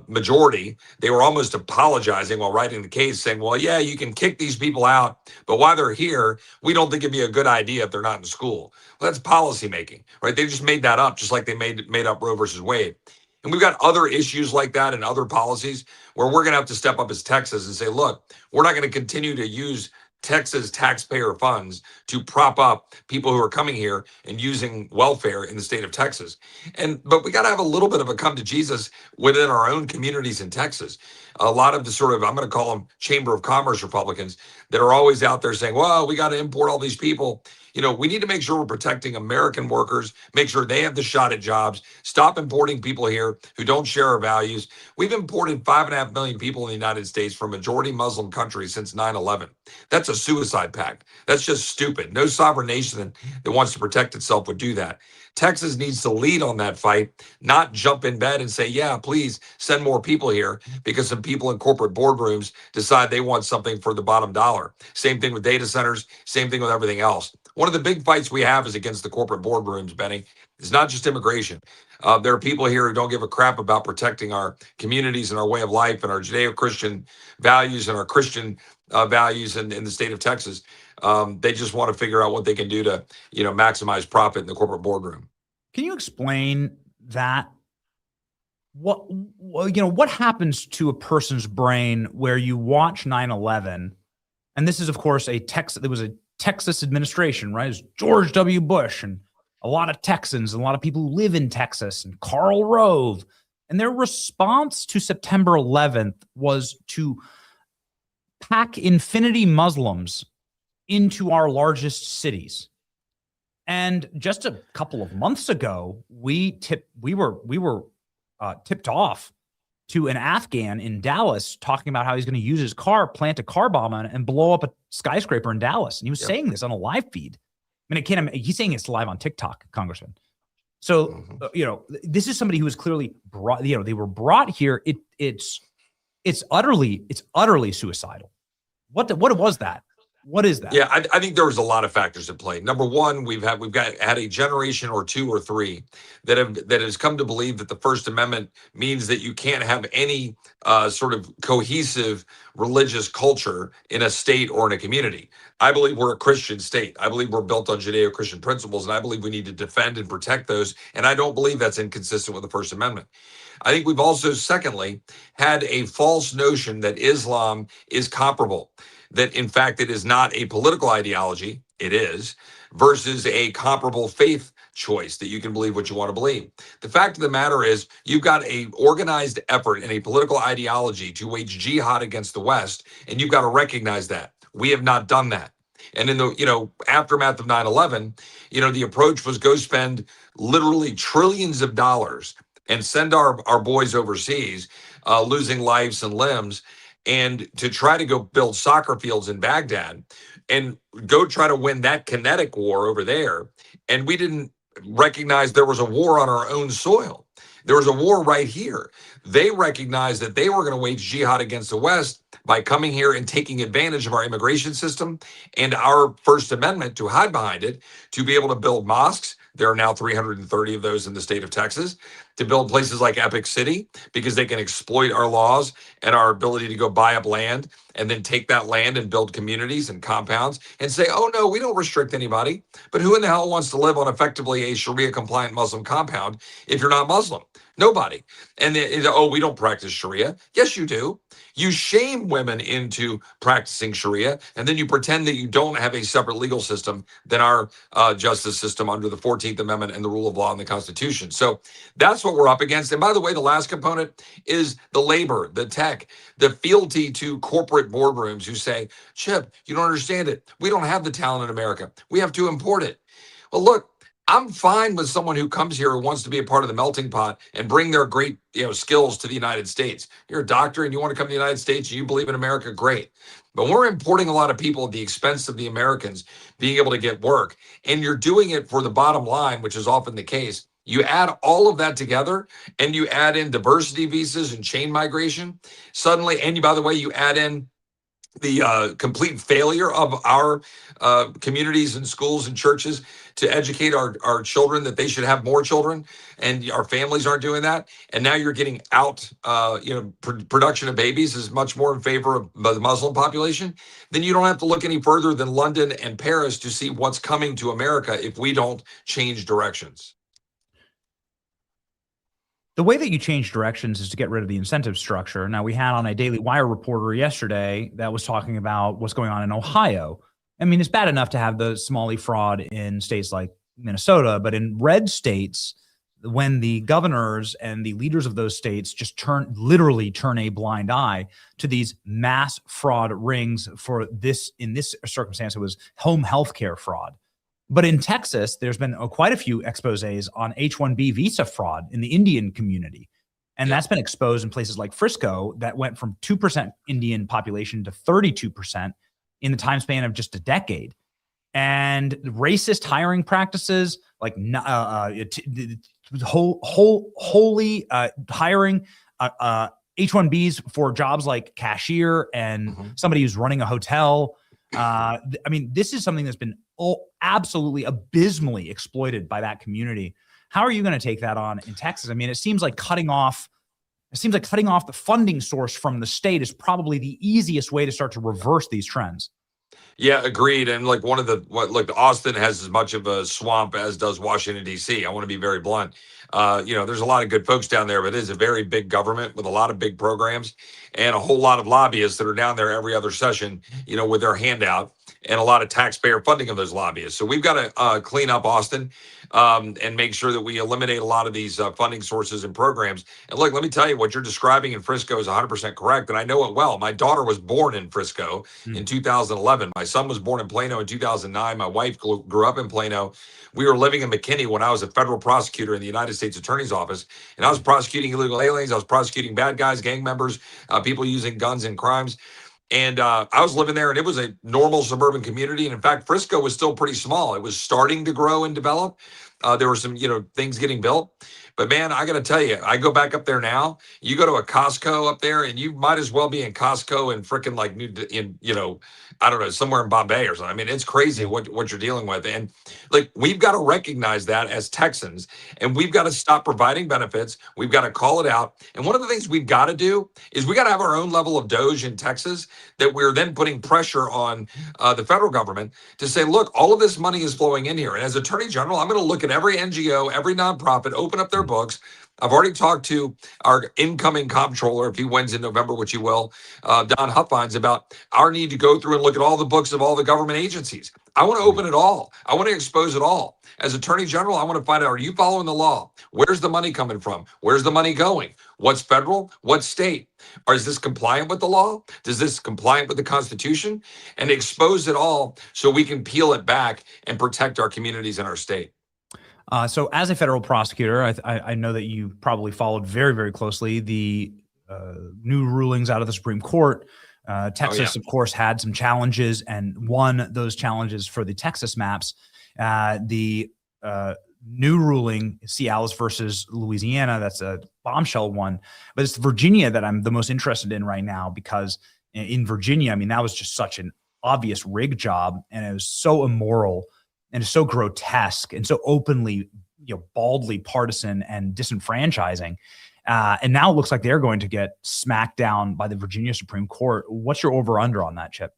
Speaker 11: majority, they were almost apologizing while writing the case, saying, well, yeah, you can kick these people out, but while they're here, we don't think it'd be a good idea if they're not in school. Well, that's policy making, right? They just made that up, just like they made up Roe versus Wade. And we've got other issues like that and other policies where we're going to have to step up as Texas and say, look, we're not going to continue to use Texas taxpayer funds to prop up people who are coming here and using welfare in the state of Texas. But we got to have a little bit of a come to Jesus within our own communities in Texas. A lot of the sort of, I'm going to call them Chamber of Commerce Republicans that are always out there saying, well, we got to import all these people. You know, we need to make sure we're protecting American workers, make sure they have the shot at jobs, stop importing people here who don't share our values. We've imported 5.5 million people in the United States from majority Muslim countries since 9/11. That's a suicide pact. That's just stupid. No sovereign nation that wants to protect itself would do that. Texas needs to lead on that fight, not jump in bed and say, yeah, please send more people here because some people in corporate boardrooms decide they want something for the bottom dollar. Same thing with data centers, same thing with everything else. One of the big fights we have is against the corporate boardrooms, Benny. It's not just immigration. There are people here who don't give a crap about protecting our communities and our way of life and our Judeo-Christian values and our Christian values in the state of Texas. They just want to figure out what they can do to, maximize profit in the corporate boardroom.
Speaker 3: Can you explain that? What happens to a person's brain where you watch 9/11, and this is, of course, there was a Texas administration, right? It's George W. Bush and a lot of Texans and a lot of people who live in Texas and Karl Rove. And their response to September 11th was to pack infinity Muslims into our largest cities. And just a couple of months ago, we were tipped off to an Afghan in Dallas talking about how he's going to use his car, plant a car bomb on it, and blow up a skyscraper in Dallas. And he was saying this on a live feed. I mean, he's saying it's live on TikTok, Congressman. So, this is somebody who was clearly brought, they were brought here. It's utterly suicidal. What was that? What is that?
Speaker 11: Yeah, I think there was a lot of factors at play. Number one, we've had a generation or two or three that has come to believe that the First Amendment means that you can't have any sort of cohesive religious culture in a state or in a community. I believe we're a Christian state. I believe we're built on Judeo-Christian principles, and I believe we need to defend and protect those. And I don't believe that's inconsistent with the First Amendment. I think we've also, secondly, had a false notion that Islam is comparable. That in fact it is not a political ideology, it is, versus a comparable faith choice that you can believe what you want to believe. The fact of the matter is you've got a organized effort and a political ideology to wage jihad against the West, and you've got to recognize that. We have not done that. And in the aftermath of 9/11, the approach was go spend literally trillions of dollars and send our boys overseas, losing lives and limbs, and to try to go build soccer fields in Baghdad and go try to win that kinetic war over there. And we didn't recognize there was a war on our own soil. There was a war right here. They recognized that they were going to wage jihad against the West by coming here and taking advantage of our immigration system and our First Amendment to hide behind it, to be able to build mosques. There are now 330 of those in the state of Texas, to build places like Epic City because they can exploit our laws and our ability to go buy up land and then take that land and build communities and compounds and say, oh, no, we don't restrict anybody. But who in the hell wants to live on effectively a Sharia compliant Muslim compound if you're not Muslim? Nobody. And we don't practice Sharia. Yes, you do. You shame women into practicing Sharia, and then you pretend that you don't have a separate legal system than our justice system under the 14th Amendment and the rule of law and the Constitution. So that's what we're up against. And by the way, the last component is the labor, the tech, the fealty to corporate boardrooms who say, Chip, you don't understand it. We don't have the talent in America. We have to import it. Well, look, I'm fine with someone who comes here and wants to be a part of the melting pot and bring their great skills to the United States. You're a doctor and you want to come to the United States and you believe in America, great. But we're importing a lot of people at the expense of the Americans being able to get work. And you're doing it for the bottom line, which is often the case. You add all of that together and you add in diversity visas and chain migration suddenly. And by the way, you add in the complete failure of our communities and schools and churches to educate our children that they should have more children, and our families aren't doing that. And now you're getting out, production of babies is much more in favor of the Muslim population. Then you don't have to look any further than London and Paris to see what's coming to America if we don't change directions.
Speaker 3: The way that you change directions is to get rid of the incentive structure. Now, we had on a Daily Wire reporter yesterday that was talking about what's going on in Ohio. I mean, it's bad enough to have the Somali fraud in states like Minnesota, but in red states, when the governors and the leaders of those states just literally turn a blind eye to these mass fraud rings for this, in this circumstance, it was home health care fraud. But in Texas, there's been quite a few exposés on H-1B visa fraud in the Indian community. And that's been exposed in places like Frisco that went from 2% Indian population to 32% in the time span of just a decade. And racist hiring practices, like wholly hiring H-1Bs for jobs like cashier and somebody who's running a hotel. I mean, this is something that's been absolutely abysmally exploited by that community. How are you going to take that on in Texas? I mean, it seems like cutting off the funding source from the state is probably the easiest way to start to reverse these trends.
Speaker 11: Yeah, agreed. And like Austin has as much of a swamp as does Washington, D.C. I want to be very blunt. There's a lot of good folks down there, but it is a very big government with a lot of big programs and a whole lot of lobbyists that are down there every other session, with their handout and a lot of taxpayer funding of those lobbyists. So we've got to clean up Austin and make sure that we eliminate a lot of these funding sources and programs. And look, let me tell you, what you're describing in Frisco is 100% correct. And I know it well. My daughter was born in Frisco in 2011. My son was born in Plano in 2009. My wife grew up in Plano. We were living in McKinney when I was a federal prosecutor in the United States Attorney's Office. And I was prosecuting illegal aliens. I was prosecuting bad guys, gang members, people using guns in crimes. And I was living there, and it was a normal suburban community. And in fact, Frisco was still pretty small. It was starting to grow and develop. There were some, things getting built. But man, I got to tell you, I go back up there now. You go to a Costco up there, and you might as well be in Costco and freaking I don't know, somewhere in Bombay or something. I mean, it's crazy what you're dealing with. And like, we've got to recognize that as Texans, and we've got to stop providing benefits. We've got to call it out. And one of the things we've got to do is we got to have our own level of Doge in Texas that we're then putting pressure on the federal government to say, look, all of this money is flowing in here. And as Attorney General, I'm going to look at every NGO, every nonprofit, open up their books. I've already talked to our incoming comptroller, if he wins in November, which he will, Don Huffines, about our need to go through and look at all the books of all the government agencies. I want to open it all. I want to expose it all. As Attorney General, I want to find out, are you following the law? Where's the money coming from? Where's the money going? What's federal? What's state? Or is this compliant with the law? Is this compliant with the Constitution? And expose it all so we can peel it back and protect our communities and our state.
Speaker 3: So as a federal prosecutor, I know that you probably followed very, very closely the new rulings out of the Supreme Court. Texas, of course, had some challenges and won those challenges for the Texas maps. The new ruling, Cialis versus Louisiana, that's a bombshell one. But it's Virginia that I'm the most interested in right now, because in Virginia, I mean, that was just such an obvious rig job, and it was so immoral and it's so grotesque and so openly, baldly partisan and disenfranchising. And now it looks like they're going to get smacked down by the Virginia Supreme Court. What's your over-under on that, Chip?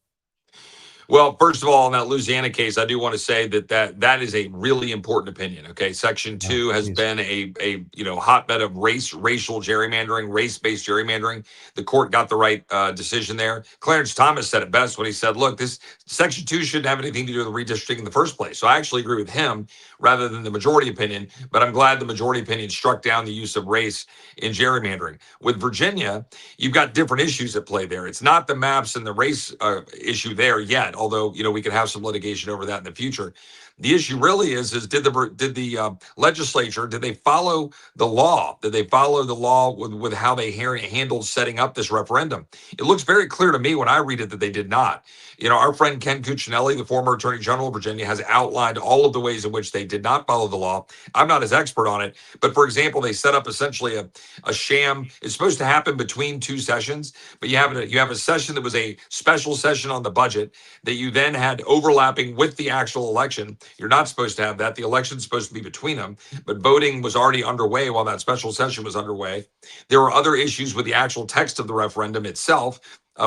Speaker 11: Well, first of all, in that Louisiana case, I do want to say that is a really important opinion. Okay, Section 2 has been a hotbed of racial gerrymandering, race-based gerrymandering. The court got the right decision there. Clarence Thomas said it best when he said, "Look, this Section 2 shouldn't have anything to do with redistricting in the first place." So I actually agree with him rather than the majority opinion. But I'm glad the majority opinion struck down the use of race in gerrymandering. With Virginia, you've got different issues at play there. It's not the maps and the race issue there yet, although we could have some litigation over that in the future. The issue really is did the legislature, did they follow the law? Did they follow the law with how they handled setting up this referendum? It looks very clear to me when I read it that they did not. Our friend Ken Cuccinelli, the former Attorney General of Virginia, has outlined all of the ways in which they did not follow the law. I'm not as expert on it, but for example, they set up essentially a sham. It's supposed to happen between two sessions, but you have a session that was a special session on the budget that you then had overlapping with the actual election. You're not supposed to have that. The election's supposed to be between them, but voting was already underway while that special session was underway. There were other issues with the actual text of the referendum itself,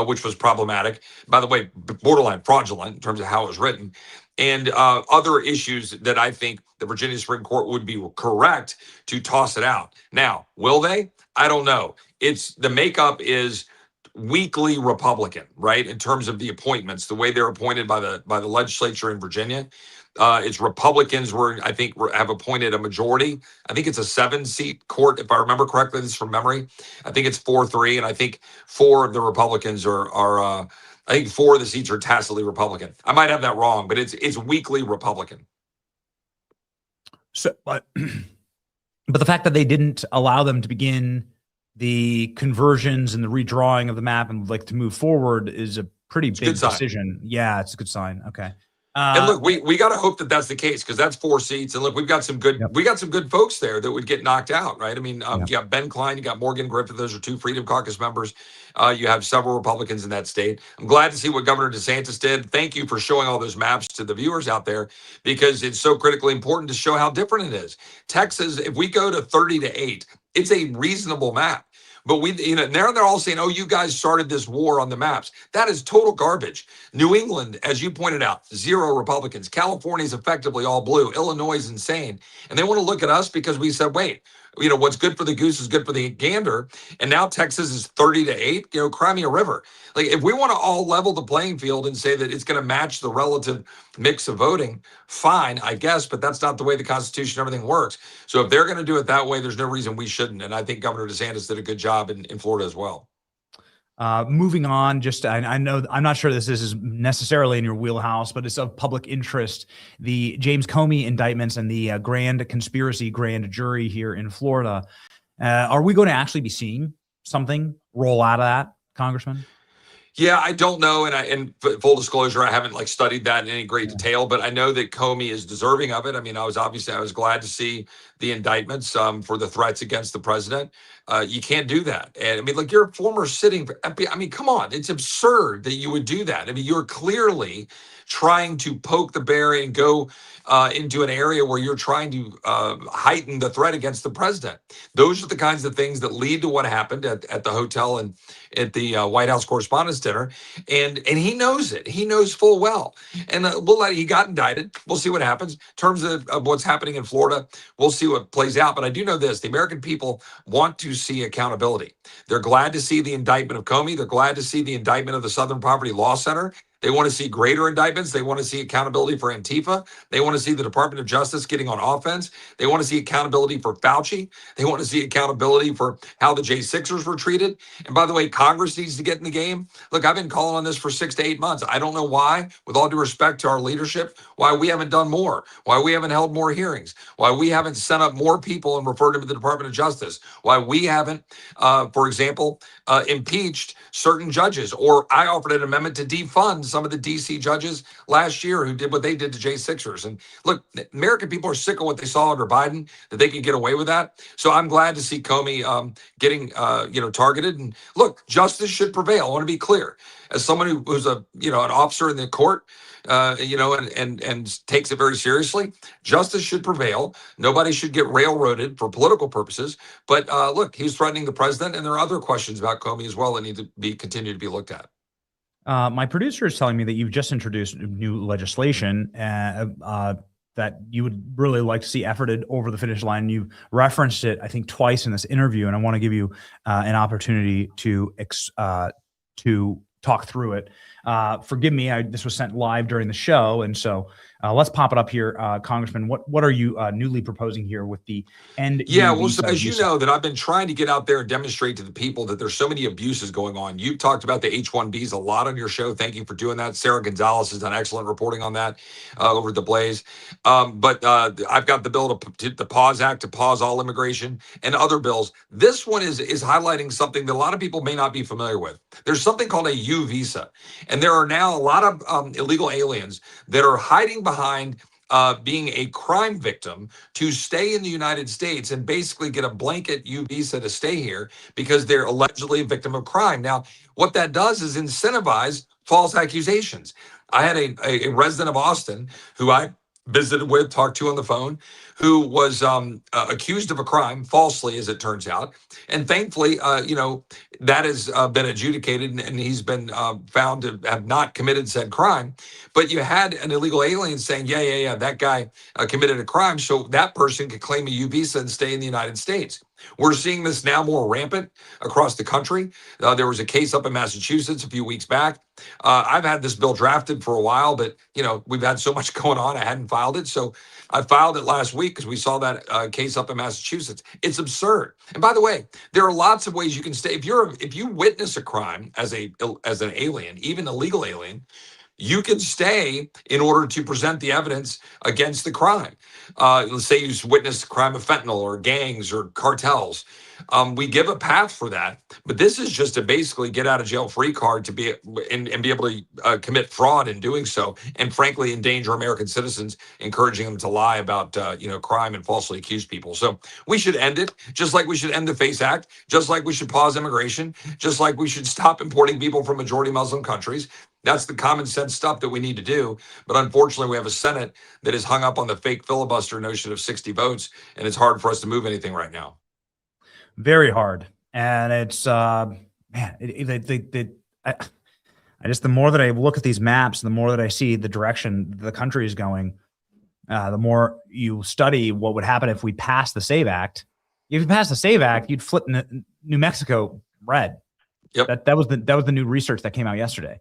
Speaker 11: which was problematic. By the way, borderline fraudulent in terms of how it was written. and other issues that I think the Virginia Supreme Court would be correct to toss it out. Now, will they? I don't know. It's the makeup is weakly Republican, right? In terms of the appointments, the way they're appointed by the legislature in Virginia. It's Republicans have appointed a majority. I think it's a 7-seat court, if I remember correctly. This is from memory. I think it's 4-3, and I think 4 of the Republicans I think 4 of the seats are tacitly Republican. I might have that wrong, but it's weakly Republican.
Speaker 3: So, but the fact that they didn't allow them to begin the conversions and the redrawing of the map and like to move forward is a pretty big decision. Yeah, it's a good sign. Okay.
Speaker 11: And look, we got to hope that that's the case, because that's 4 seats. And look, we got some good folks there that would get knocked out, right? I mean, you got Ben Klein, you got Morgan Griffith. Those are 2 Freedom Caucus members. You have several Republicans in that state. I'm glad to see what Governor DeSantis did. Thank you for showing all those maps to the viewers out there, because it's so critically important to show how different it is. Texas, if we go to 30-8, it's a reasonable map. But now they're all saying, oh, you guys started this war on the maps. That is total garbage. New England, as you pointed out, 0 Republicans. California is effectively all blue. Illinois is insane. And they want to look at us because we said, wait, what's good for the goose is good for the gander. And now Texas is 30-8. Cry me a river. Like, if we want to all level the playing field and say that it's going to match the relative mix of voting, fine, I guess, but that's not the way the Constitution and everything works. So if they're going to do it that way, there's no reason we shouldn't. And I think Governor DeSantis did a good job in Florida as well.
Speaker 3: Moving on, I know I'm not sure this is necessarily in your wheelhouse, but it's of public interest. The James Comey indictments and the grand conspiracy grand jury here in Florida. Are we going to actually be seeing something roll out of that, Congressman?
Speaker 11: Yeah, I don't know. And full disclosure, I haven't studied that in any great detail, but I know that Comey is deserving of it. I mean, I was glad to see the indictments for the threats against the president. You can't do that. And I mean, you're a former sitting FBI. I mean, come on. It's absurd that you would do that. I mean, you're clearly trying to poke the bear and go into an area where you're trying to heighten the threat against the president. Those are the kinds of things that lead to what happened at the hotel and at the White House Correspondents' Dinner. And he knows it. He knows full well. And he got indicted. We'll see what happens. In terms of what's happening in Florida, we'll see what plays out. But I do know this. The American people want to see accountability. They're glad to see the indictment of Comey. They're glad to see the indictment of the Southern Poverty Law Center. They want to see greater indictments. They want to see accountability for Antifa. They want to see the Department of Justice getting on offense. They want to see accountability for Fauci. They want to see accountability for how the J6ers were treated. And by the way, Congress needs to get in the game. Look, I've been calling on this for 6 to 8 months. I don't know why, with all due respect to our leadership, why we haven't done more, why we haven't held more hearings, why we haven't sent up more people and referred them to the Department of Justice, why we haven't, for example, impeached certain judges, or I offered an amendment to defund some of the DC judges last year who did what they did to J6ers. And look, American people are sick of what they saw under Biden, that they could get away with that. So I'm glad to see Comey getting targeted. And look, justice should prevail. I want to be clear. As someone who's an officer in the court, and takes it very seriously, justice should prevail. Nobody should get railroaded for political purposes. But look, he's threatening the president, and there are other questions about Comey as well that need to be continued to be looked at.
Speaker 3: My producer is telling me that you've just introduced new legislation that you would really like to see efforted over the finish line. You referenced it, I think, twice in this interview, and I want to give you an opportunity to talk through it. Forgive me, this was sent live during the show, and so let's pop it up here, Congressman. What are you newly proposing here with the end?
Speaker 11: Yeah, well, so as you know, that I've been trying to get out there and demonstrate to the people that there's so many abuses going on. You've talked about the H-1Bs a lot on your show. Thank you for doing that. Sarah Gonzalez has done excellent reporting on that over at The Blaze. But I've got the bill the PAUSE Act to pause all immigration and other bills. This one is highlighting something that a lot of people may not be familiar with. There's something called a U visa. And there are now a lot of illegal aliens that are hiding behind being a crime victim to stay in the United States and basically get a blanket U visa to stay here because they're allegedly a victim of crime. Now, what that does is incentivize false accusations. I had a resident of Austin who I visited with, talked to on the phone, who was accused of a crime falsely, as it turns out. And thankfully, that has been adjudicated and he's been found to have not committed said crime. But you had an illegal alien saying, yeah, that guy committed a crime. So that person could claim a U visa and stay in the United States. We're seeing this now more rampant across the country. There was a case up in Massachusetts a few weeks back. I've had this bill drafted for a while, but we've had so much going on, I hadn't filed it. So I filed it last week because we saw that case up in Massachusetts. It's absurd. And by the way, there are lots of ways you can stay. If you witness a crime as an alien, even a legal alien, you can stay in order to present the evidence against the crime. Let's say you witnessed a crime of fentanyl or gangs or cartels. We give a path for that, but this is just a basically get out of jail free card to be and be able to commit fraud in doing so, and frankly endanger American citizens, encouraging them to lie about crime and falsely accuse people. So we should end it, just like we should end the FACE Act, just like we should pause immigration, just like we should stop importing people from majority Muslim countries. That's the common sense stuff that we need to do. But unfortunately, we have a Senate that is hung up on the fake filibuster notion of 60 votes, and it's hard for us to move anything right now.
Speaker 3: Very hard. And it's, I just, the more that I look at these maps, the more that I see the direction the country is going, the more you study what would happen if we passed the SAVE Act. If you pass the SAVE Act, you'd flip New Mexico red.
Speaker 11: Yep.
Speaker 3: That was the new research that came out yesterday.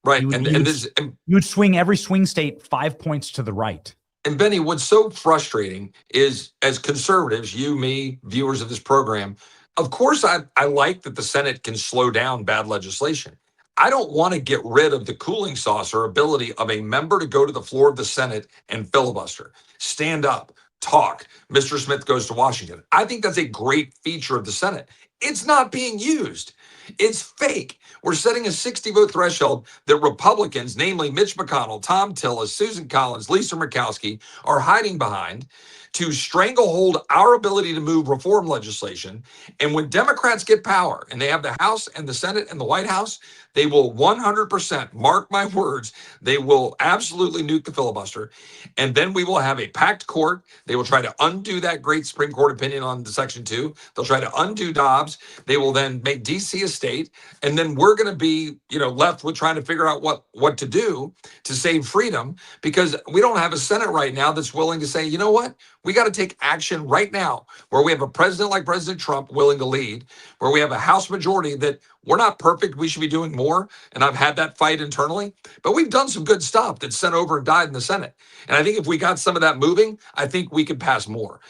Speaker 11: Right.
Speaker 3: You
Speaker 11: You
Speaker 3: would swing every swing state 5 points to the right.
Speaker 11: And Benny, what's so frustrating is, as conservatives, you, me, viewers of this program, of course, I like that the Senate can slow down bad legislation. I don't want to get rid of the cooling saucer ability of a member to go to the floor of the Senate and filibuster, stand up, talk. Mr. Smith goes to Washington. I think that's a great feature of the Senate. It's not being used. It's fake. We're setting a 60-vote threshold that Republicans, namely Mitch McConnell, Tom Tillis, Susan Collins, Lisa Murkowski, are hiding behind to stranglehold our ability to move reform legislation. And when Democrats get power and they have the House and the Senate and the White House, they will 100%, mark my words, they will absolutely nuke the filibuster. And then we will have a packed court. They will try to undo that great Supreme Court opinion on the Section 2. They'll try to undo Dobbs. They will then make D.C. a state. And then we're going to be, left with trying to figure out what to do to save freedom, because we don't have a Senate right now that's willing to say, you know what? We got to take action right now, where we have a president like President Trump willing to lead, where we have a House majority that we're not perfect. We should be doing more. And I've had that fight internally, but we've done some good stuff that's sent over and died in the Senate. And I think if we got some of that moving, I think we could pass more.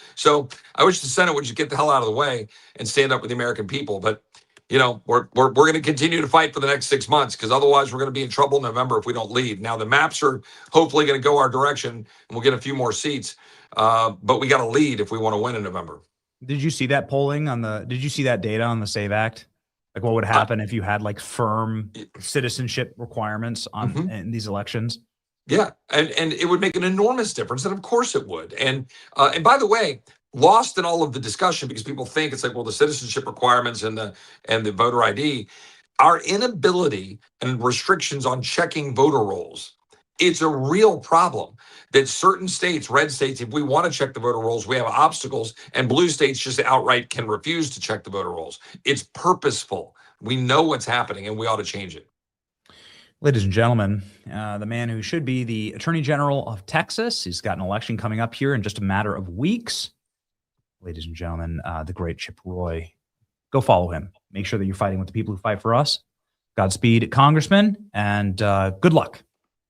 Speaker 11: I wish the Senate would just get the hell out of the way and stand up with the American people. But we're going to continue to fight for the next 6 months, because otherwise we're going to be in trouble in November if we don't lead. Now, the maps are hopefully going to go our direction and we'll get a few more seats. But we got to lead if we want to win in November.
Speaker 3: Did you see that polling did you see that data on the SAVE Act? Like what would happen if you had like firm citizenship requirements on in these elections?
Speaker 11: Yeah. And it would make an enormous difference. And of course it would. And by the way, lost in all of the discussion, because people think it's like, well, the citizenship requirements and the voter ID, our inability and restrictions on checking voter rolls. It's a real problem that certain states, red states, if we want to check the voter rolls, we have obstacles, and blue states just outright can refuse to check the voter rolls. It's purposeful. We know what's happening and we ought to change it.
Speaker 3: Ladies and gentlemen, the man who should be the Attorney General of Texas, he's got an election coming up here in just a matter of weeks. Ladies and gentlemen, the great Chip Roy. Go follow him. Make sure that you're fighting with the people who fight for us. Godspeed, Congressman, and good luck.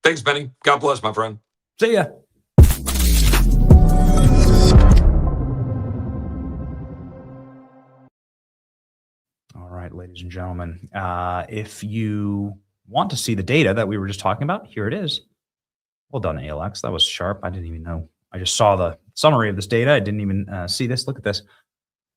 Speaker 11: Thanks, Benny. God bless, my friend.
Speaker 3: See ya. All right, ladies and gentlemen, if you want to see the data that we were just talking about, here it is. Well done, ALX. That was sharp. I didn't even know. I just saw the summary of this data. I didn't even see this. Look at this.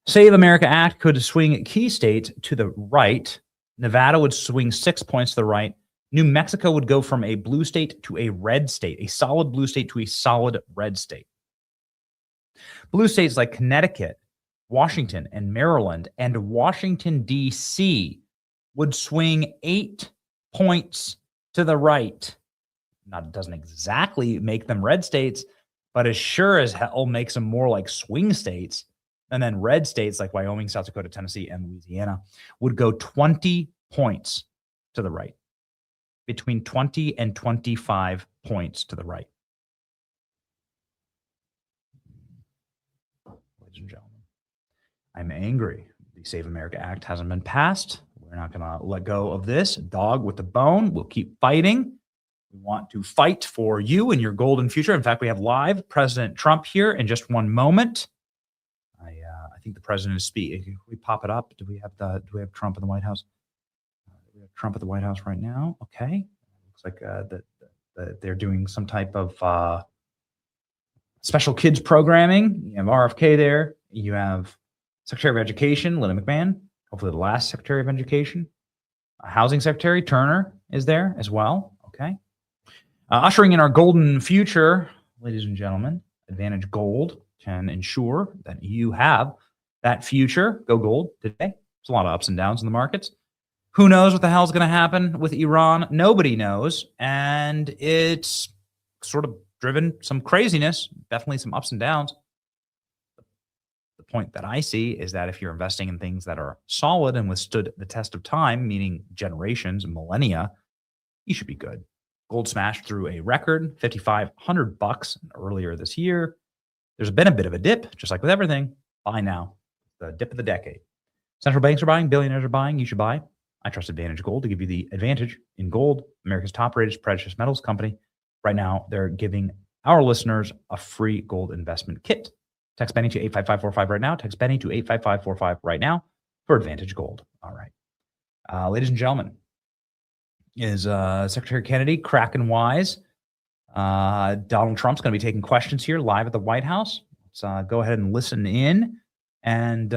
Speaker 3: Save America Act could swing key states to the right. Nevada would swing 6 points to the right. New Mexico would go from a blue state to a red state, a solid blue state to a solid red state. Blue states like Connecticut, Washington, and Maryland, and Washington, D.C. would swing 8 points to the right. Now, it doesn't exactly make them red states, but as sure as hell makes them more like swing states. And then red states like Wyoming, South Dakota, Tennessee, and Louisiana would go 20 points to the right, between 20 and 25 points to the right. Ladies and gentlemen, I'm angry. The Save America Act hasn't been passed. We're not going to let go of this dog with the bone. We'll keep fighting. We want to fight for you and your golden future. In fact, we have live President Trump here in just one moment. I think the president is speaking. Can we pop it up? Do we have Trump in the White House? We have Trump at the White House right now. Okay, looks like that they're doing some type of special kids programming. You have RFK there. You have Secretary of Education Linda McMahon. Hopefully, the last Secretary of Education. Housing Secretary Turner is there as well. Okay, ushering in our golden future, ladies and gentlemen. Advantage Gold can ensure that you have that future. Go gold today. There's a lot of ups and downs in the markets. Who knows what the hell's going to happen with Iran? Nobody knows. And it's sort of driven some craziness, definitely some ups and downs. The point that I see is that if you're investing in things that are solid and withstood the test of time, meaning generations, millennia, you should be good. Gold smashed through a record $5,500 earlier this year. There's been a bit of a dip, just like with everything. Buy now. The dip of the decade. Central banks are buying, billionaires are buying. You should buy. I trust Advantage Gold to give you the advantage in gold, America's top-rated precious metals company. Right now, they're giving our listeners a free gold investment kit. Text Benny to 85545 right now. Text Benny to 85545 right now for Advantage Gold. All right. Ladies and gentlemen, is Secretary Kennedy cracking wise? Donald Trump's going to be taking questions here live at the White House. Let's go ahead and listen in. And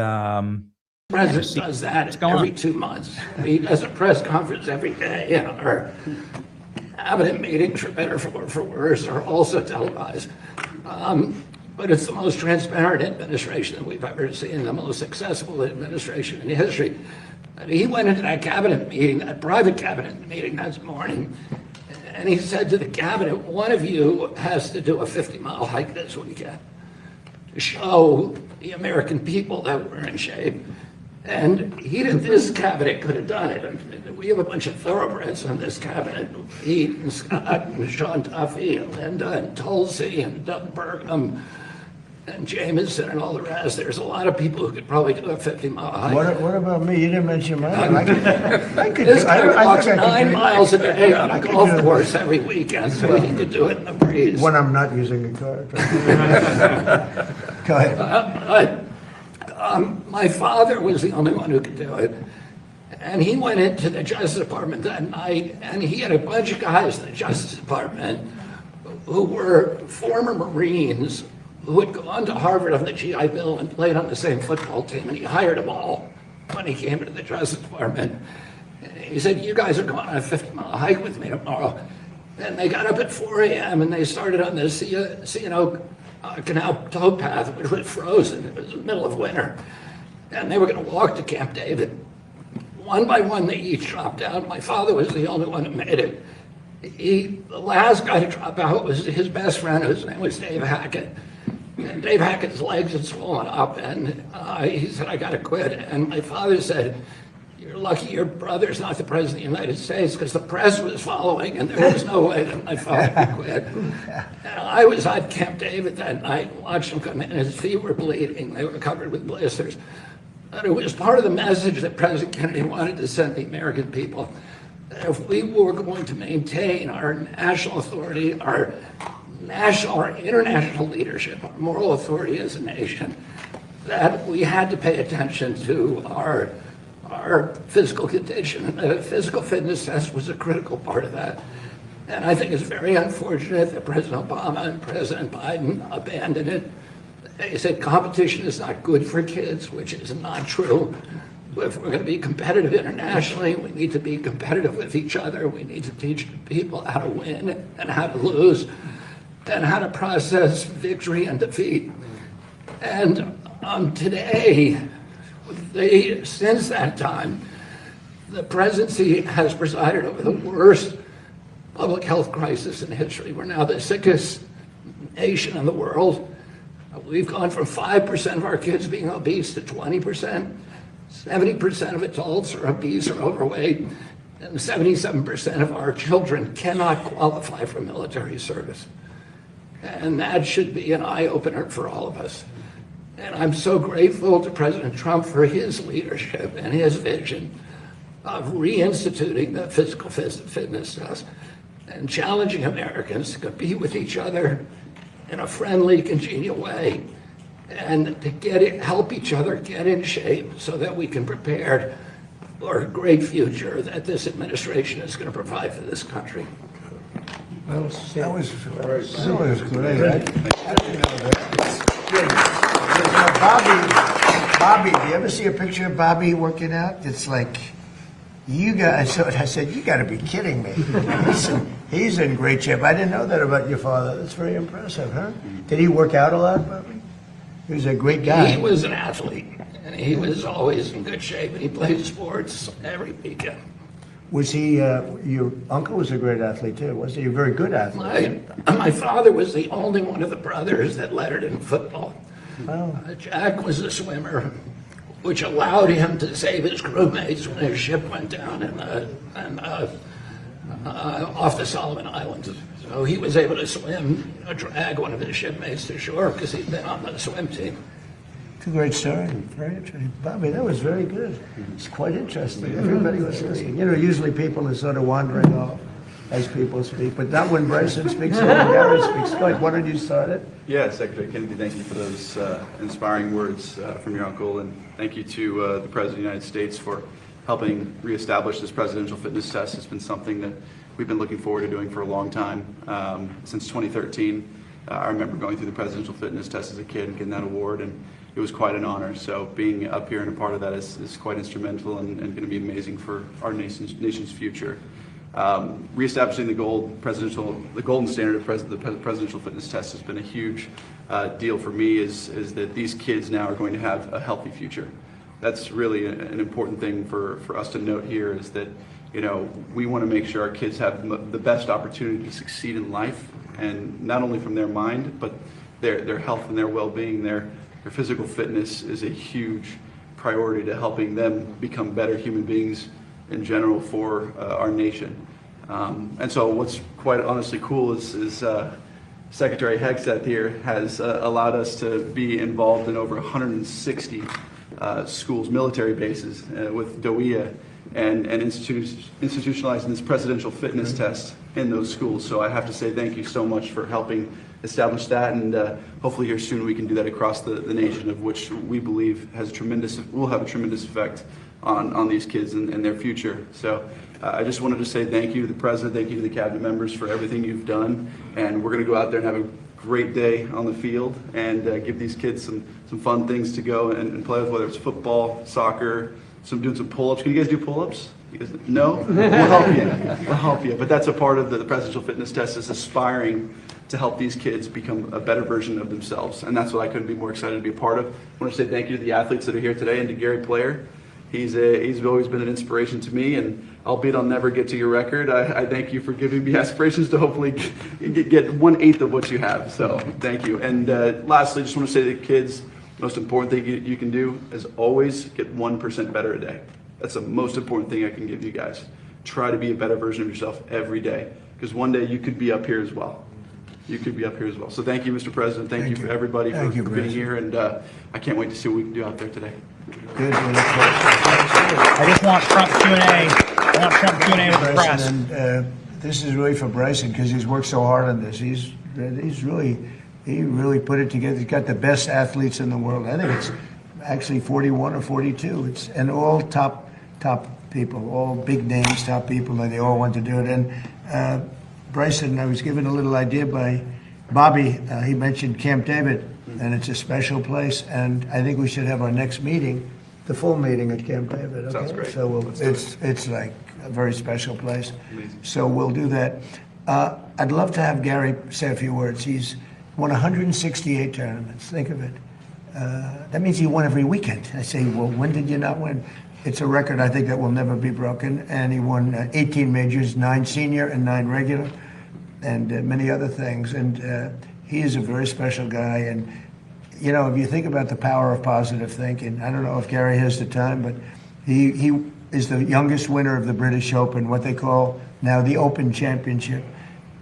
Speaker 12: President does that every 2 months. He does a press conference every day. Our cabinet meetings, for better or for worse, are also televised. But it's the most transparent administration that we've ever seen, the most successful administration in history. And he went into that cabinet meeting, that private cabinet meeting that morning, and he said to the cabinet, one of you has to do a 50-mile hike this weekend to show the American people that we're in shape. And this cabinet could have done it. I mean, we have a bunch of thoroughbreds on this cabinet. Pete and Scott and Sean Duffy and Linda and Tulsi and Doug Burgum and Jameson and all the rest. There's a lot of people who could probably do a 50-mile hike.
Speaker 9: What about me? You didn't mention mine.
Speaker 12: This guy walks 9 miles a day on a golf course every weekend, so he could do it in the breeze.
Speaker 9: When I'm not using a car. Go ahead.
Speaker 12: My father was the only one who could do it. And he went into the Justice Department that night, and he had a bunch of guys in the Justice Department who were former Marines who had gone to Harvard on the GI Bill and played on the same football team, and he hired them all when he came into the Justice Department. And he said, you guys are going on a 50-mile hike with me tomorrow. And they got up at 4 a.m. and they started on the C&O Canal towpath, which was frozen. It was the middle of winter. And they were going to walk to Camp David. One by one, they each dropped out. My father was the only one who made it. The last guy to drop out was his best friend, whose name was Dave Hackett. And Dave Hackett's legs had swollen up, and he said, I got to quit. And my father said, you're lucky your brother's not the president of the United States, because the press was following, and there was no way that my father could quit. And I was at Camp David that night, watched him come in. His feet were bleeding. They were covered with blisters. But it was part of the message that President Kennedy wanted to send the American people. That if we were going to maintain our national authority, our international leadership, our moral authority as a nation, that we had to pay attention to our physical condition. The physical fitness test was a critical part of that. And I think it's very unfortunate that President Obama and President Biden abandoned it. They said competition is not good for kids, which is not true. If we're going to be competitive internationally, we need to be competitive with each other. We need to teach people how to win and how to lose and how to process victory and defeat. And today, since that time, the presidency has presided over the worst public health crisis in history. We're now the sickest nation in the world. We've gone from 5% of our kids being obese to 20%. 70% of adults are obese or overweight, and 77% of our children cannot qualify for military service. And that should be an eye-opener for all of us. And I'm so grateful to President Trump for his leadership and his vision of reinstituting the physical fitness test and challenging Americans to compete with each other in a friendly, congenial way, and to help each other get in shape so that we can prepare for a great future that this administration is going to provide for this country.
Speaker 9: Well, that was great. Bobby, do you ever see a picture of Bobby working out? It's like, I said, you got to be kidding me. He's in great shape. I didn't know that about your father. That's very impressive, huh? Did he work out a lot, Bobby? He was a great guy.
Speaker 12: He was an athlete, and he was always in good shape, and he played sports every weekend.
Speaker 9: Was he, your uncle was a great athlete too, wasn't he? A very good athlete.
Speaker 12: My father was the only one of the brothers that lettered in football.
Speaker 9: Oh.
Speaker 12: Jack was a swimmer, which allowed him to save his crewmates when his ship went down off the Solomon Islands. So he was able to swim, drag one of his shipmates to shore because he'd been on the swim team.
Speaker 9: It's a great story. Very interesting. Bobby, that was very good. It's quite interesting. Everybody was listening. You know, usually people are sort of wandering off as people speak, but not when Bryson speaks or when Gary speaks. Go ahead, why don't you start it?
Speaker 13: Yeah, Secretary Kennedy, thank you for those inspiring words from your uncle, and thank you to the President of the United States for helping reestablish this presidential fitness test. It's been something that we've been looking forward to doing for a long time. Since 2013, I remember going through the presidential fitness test as a kid and getting that award, and it was quite an honor. So being up here and a part of that is quite instrumental and going to be amazing for our nation's future. Reestablishing the golden standard of the presidential fitness test has been a huge deal for me. Is that these kids now are going to have a healthy future. That's really an important thing for us to note here. Is that we want to make sure our kids have the best opportunity to succeed in life, and not only from their mind, but their health and their well-being. Their physical fitness is a huge priority to helping them become better human beings in general for our nation. And so what's quite honestly cool is Secretary Hegseth here has allowed us to be involved in over 160 schools, military bases with DOIA and institutionalizing this presidential fitness test in those schools. So I have to say thank you so much for helping establish that, and hopefully here soon we can do that across the nation, of which we believe will have a tremendous effect on these kids and their future. So I just wanted to say thank you to the President, thank you to the cabinet members for everything you've done, and we're going to go out there and have a great day on the field and give these kids some fun things to go and play with, whether it's football, soccer, doing some pull-ups. Can you guys do pull-ups? No? We'll help you. We'll help you. But that's a part of the presidential fitness test, is aspiring to help these kids become a better version of themselves. And that's what I couldn't be more excited to be a part of. I want to say thank you to the athletes that are here today and to Gary Player. He's always been an inspiration to me, and albeit I'll never get to your record, I thank you for giving me aspirations to hopefully get 1/8 of what you have. So thank you. And lastly, just want to say to the kids, most important thing you can do is always get 1% better a day. That's the most important thing I can give you guys. Try to be a better version of yourself every day, because one day you could be up here as well. You could be up here as well. So thank you, Mr. President. Thank you for everybody for being here, and I can't wait to see what we can do out there today.
Speaker 9: Good.
Speaker 14: I just want Trump Q&A. I want Trump Q&A with the press.
Speaker 9: And this is really for Bryson, because he's worked so hard on this. He really put it together. He's got the best athletes in the world. I think it's actually 41 or 42. And all top people, all big names, top people, and they all want to do it. And Bryson, I was given a little idea by Bobby. He mentioned Camp David, and it's a special place. And I think we should have our next meeting, the full meeting at Camp David. Okay?
Speaker 13: Sounds great.
Speaker 9: So it's like a very special place.
Speaker 13: Amazing.
Speaker 9: So we'll do that. I'd love to have Gary say a few words. He's won 168 tournaments. Think of it. That means he won every weekend. I say, well, when did you not win? It's a record, I think, that will never be broken. And he won 18 majors, 9 senior and 9 regular, and many other things. And he is a very special guy. And, you know, if you think about the power of positive thinking, I don't know if Gary has the time, but he is the youngest winner of the British Open, what they call now the Open Championship.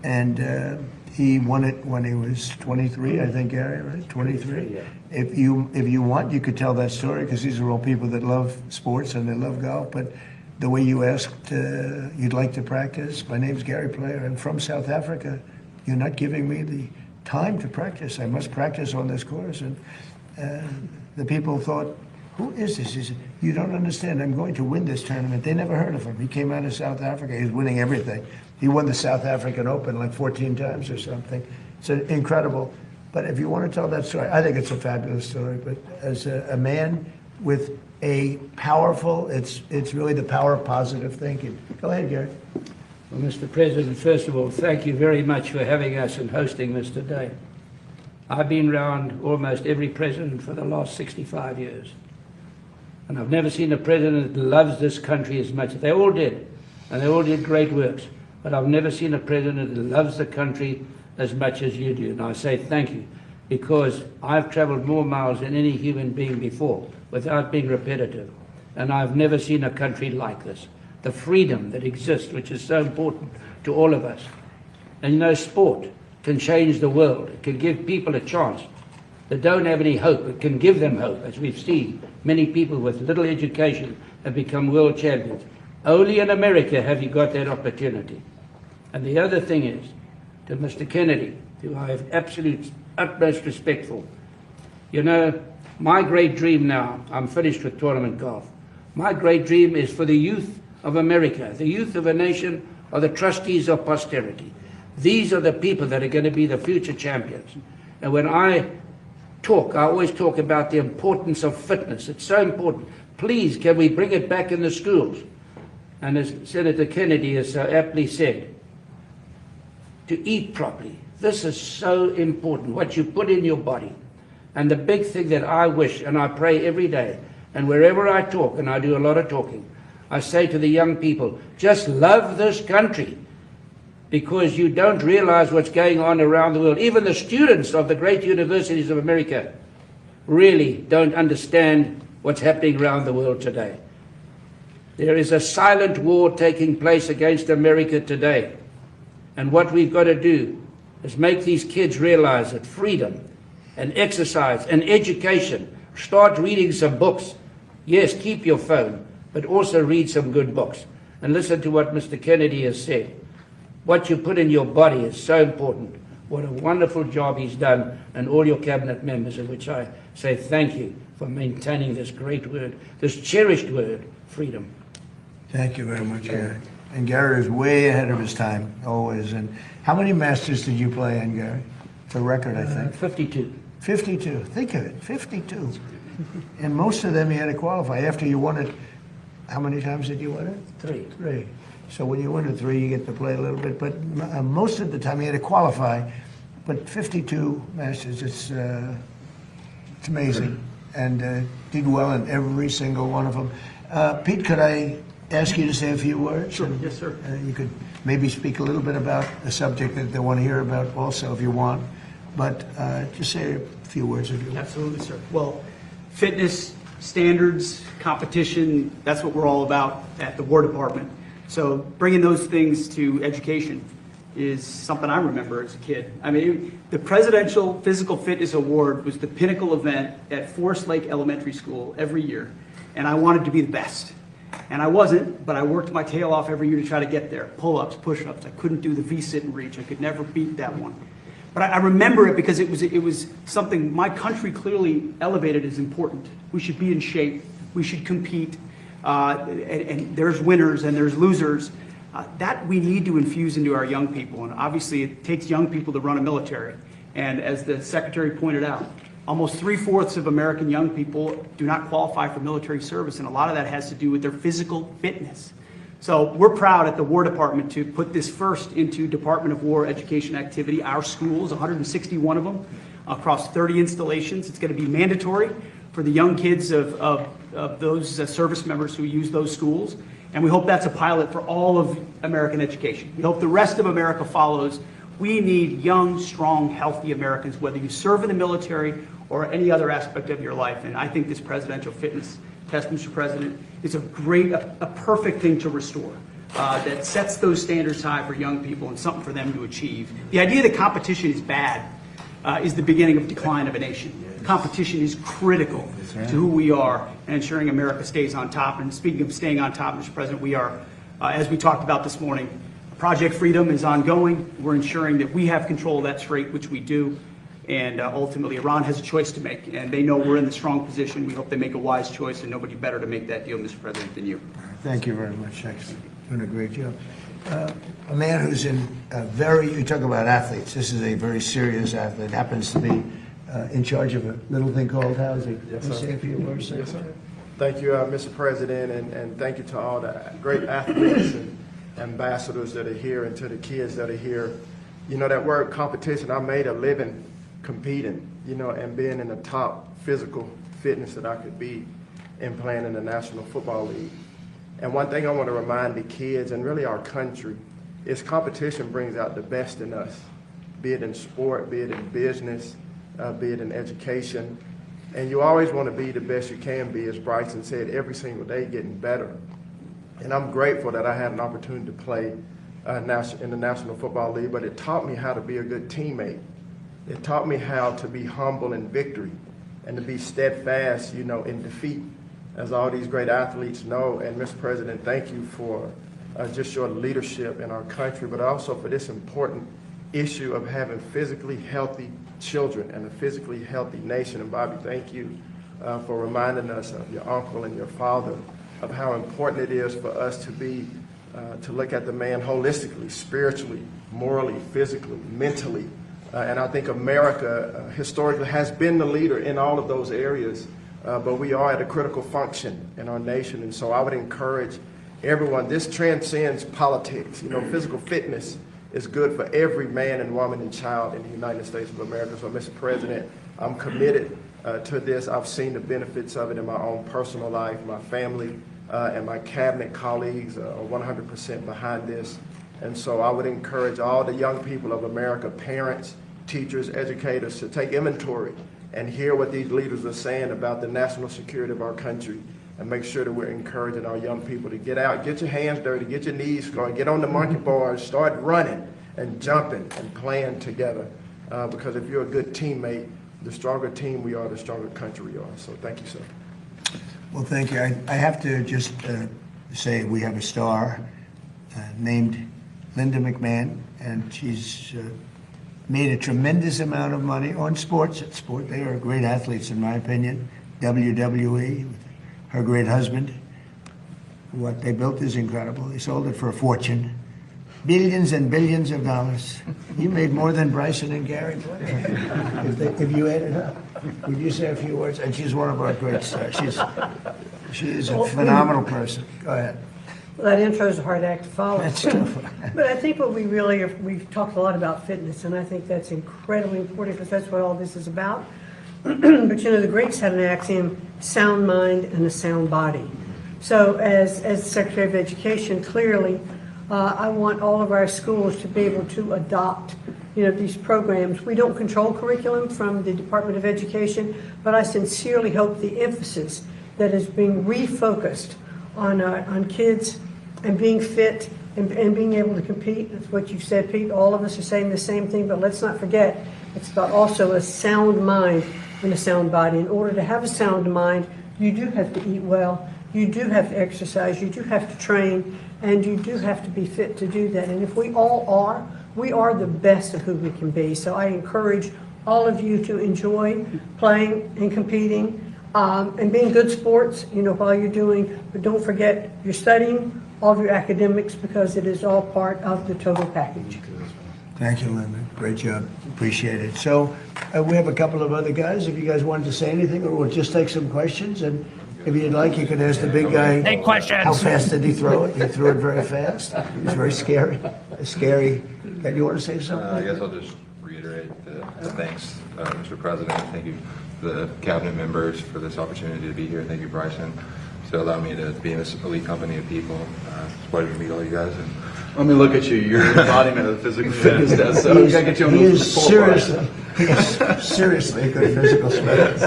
Speaker 9: And he won it when he was 23, I think, Gary, right? 23. Yeah. If you want, you could tell that story, because these are all people that love sports and they love golf. But the way you asked, you'd like to practice. My name's Gary Player. I'm from South Africa. You're not giving me the time to practice. I must practice on this course. And the people thought, who is this? He said, you don't understand. I'm going to win this tournament. They never heard of him. He came out of South Africa. He was winning everything. He won the South African Open like 14 times or something. It's incredible. But if you want to tell that story, I think it's a fabulous story. But as a man with a powerful, it's really the power of positive thinking. Go ahead, Gary.
Speaker 12: Well, Mr. President, first of all, thank you very much for having us and hosting this today. I've been around almost every president for the last 65 years. And I've never seen a president that loves this country as much. They all did, and they all did great works. But I've never seen a president that loves the country as much as you do. And I say thank you, because I've traveled more miles than any human being before without being repetitive. And I've never seen a country like this. The freedom that exists, which is so important to all of us. And you know, sport can change the world. It can give people a chance that don't have any hope. It can give them hope, as we've seen. Many people with little education have become world champions. Only in America have you got that opportunity. And the other thing is, to Mr. Kennedy, who I have utmost respect for, you know, my great dream now, I'm finished with tournament golf, my great dream is for the youth of America. The youth of a nation are the trustees of posterity. These are the people that are going to be the future champions. And when I talk, I always talk about the importance of fitness. It's so important. Please, can we bring it back in the schools? And as Senator Kennedy has so aptly said, to eat properly. This is so important, what you put in your body. And the big thing that I wish, and I pray every day, and wherever I talk, and I do a lot of talking, I say to the young people, just love this country, because you don't realize what's going on around the world. Even the students of the great universities of America really don't understand what's happening around the world today. There is a silent war taking place against America today. And what we've got to do is make these kids realize that freedom and exercise and education, start reading some books. Yes, keep your phone, but also read some good books. And listen to what Mr. Kennedy has said. What you put in your body is so important. What a wonderful job he's done, and all your cabinet members, of which I say thank you for maintaining this great word, this cherished word, freedom.
Speaker 9: Thank you very much, Gary. And Gary is way ahead of his time, always. And how many Masters did you play in, Gary? It's a record, I think.
Speaker 12: 52.
Speaker 9: 52. Think of it, 52. And most of them you had to qualify. After you won it, how many times did you win it? 3. So when you win it 3, you get to play a little bit. But most of the time you had to qualify. But 52 Masters, it's amazing. And did well in every single one of them. Pete, could I ask you to say a few words?
Speaker 15: Sure. Yes, sir.
Speaker 9: You could maybe speak a little bit about a subject that they want to hear about also, if you want. But just say a few words if you want.
Speaker 15: Absolutely, sir. Well, fitness, standards, competition, that's what we're all about at the War Department. So bringing those things to education is something I remember as a kid. I mean, the Presidential Physical Fitness Award was the pinnacle event at Forest Lake Elementary School every year, and I wanted to be the best. And I wasn't, but I worked my tail off every year to try to get there. Pull-ups, push-ups. I couldn't do the V-sit and reach. I could never beat that one. But I remember it because it was something my country clearly elevated as important. We should be in shape. We should compete. And there's winners and there's losers. That we need to infuse into our young people. And obviously it takes young people to run a military. And as the Secretary pointed out, almost 3/4 of American young people do not qualify for military service, and a lot of that has to do with their physical fitness. So we're proud at the War Department to put this first into Department of War education activity. Our schools, 161 of them, across 30 installations. It's going to be mandatory for the young kids of those service members who use those schools, and we hope that's a pilot for all of American education. We hope the rest of America follows We need young, strong, healthy Americans, whether you serve in the military or any other aspect of your life. And I think this presidential fitness test, Mr. President, is a perfect thing to restore. That sets those standards high for young people and something for them to achieve. The idea that competition is bad is the beginning of decline of a nation. Competition is critical to who we are and ensuring America stays on top. And speaking of staying on top, Mr. President, we are, as we talked about this morning, Project Freedom is ongoing. We're ensuring that we have control of that strait, which we do. And ultimately, Iran has a choice to make. And they know we're in the strong position. We hope they make a wise choice, and nobody better to make that deal, Mr. President, than you.
Speaker 9: Thank you very much. Excellent. Doing a great job. A man who's in you talk about athletes. This is a very serious athlete, happens to be in charge of a little thing called housing.
Speaker 16: Yes,
Speaker 9: Can you
Speaker 16: sir.
Speaker 9: say a few words?
Speaker 16: Yes, sir. Thank you, Mr. President, and thank you to all the great athletes and ambassadors that are here and to the kids that are here. You know, that word competition, I made a living competing, you know, and being in the top physical fitness that I could be in playing in the National Football League. And one thing I want to remind the kids and really our country is competition brings out the best in us, be it in sport, be it in business, be it in education. And you always want to be the best you can be, as Bryson said, every single day getting better. And I'm grateful that I had an opportunity to play in the National Football League, but it taught me how to be a good teammate. It taught me how to be humble in victory and to be steadfast, you know, in defeat, as all these great athletes know. And Mr. President, thank you for just your leadership in our country, but also for this important issue of having physically healthy children and a physically healthy nation. And Bobby, thank you for reminding us of your uncle and your father, of how important it is for us to look at the man holistically, spiritually, morally, physically, mentally. And I think America historically has been the leader in all of those areas, but we are at a critical function in our nation. And so I would encourage everyone, this transcends politics. You know, physical fitness is good for every man and woman and child in the United States of America. So, Mr. President, I'm committed to this. I've seen the benefits of it in my own personal life. My family and my cabinet colleagues are 100% behind this. And so I would encourage all the young people of America, parents, teachers, educators, to take inventory and hear what these leaders are saying about the national security of our country, and make sure that we're encouraging our young people to get out, get your hands dirty, get your knees going, get on the monkey bars, start running and jumping and playing together. Because if you're a good teammate, the stronger team we are, the stronger country we are. So thank you, sir.
Speaker 9: Well, thank you. I have to just say we have a star named Linda McMahon, and she's made a tremendous amount of money on sports. They are great athletes, in my opinion. WWE, with her great husband. What they built is incredible. They sold it for a fortune. Billions and billions of dollars. You made more than Bryson and Gary if you add it up. Would you say a few words? And she's one of our great stars. She is a phenomenal person. Go ahead.
Speaker 17: Well, that intro is a hard act to follow.
Speaker 9: That's tough.
Speaker 17: But I think what we've talked a lot about fitness, and I think that's incredibly important because that's what all this is about. But you know, the Greeks had an axiom: sound mind and a sound body. So as the Secretary of Education, clearly, I want all of our schools to be able to adopt, you know, these programs. We don't control curriculum from the Department of Education, but I sincerely hope the emphasis that is being refocused on kids and being fit and being able to compete. That's what you said, Pete. All of us are saying the same thing, but let's not forget, it's about also a sound mind and a sound body. In order to have a sound mind, you do have to eat well, you do have to exercise, you do have to train, and you do have to be fit to do that. And if we all are, we are the best of who we can be. So I encourage all of you to enjoy playing and competing and being good sports, you know, while you're doing, but don't forget you're studying all of your academics because it is all part of the total package.
Speaker 9: Thank you, Linda. Great job. Appreciate it. So we have a couple of other guys. If you guys wanted to say anything, or we'll just take some questions. And if you'd like, you could ask the big guy.
Speaker 14: Take questions.
Speaker 9: How fast did he throw it? He threw it very fast. It was very scary. Scary. Do you want to say something?
Speaker 18: I guess I'll just reiterate the thanks, Mr. President. Thank you to the cabinet members for this opportunity to be here. Thank you, Bryson. to allow me to be in this elite company of people. It's a pleasure to meet all you guys. And
Speaker 13: I mean, look at you. You're the embodiment of the physical fitness test. So you got to get you on those
Speaker 9: seriously a good physical specialist.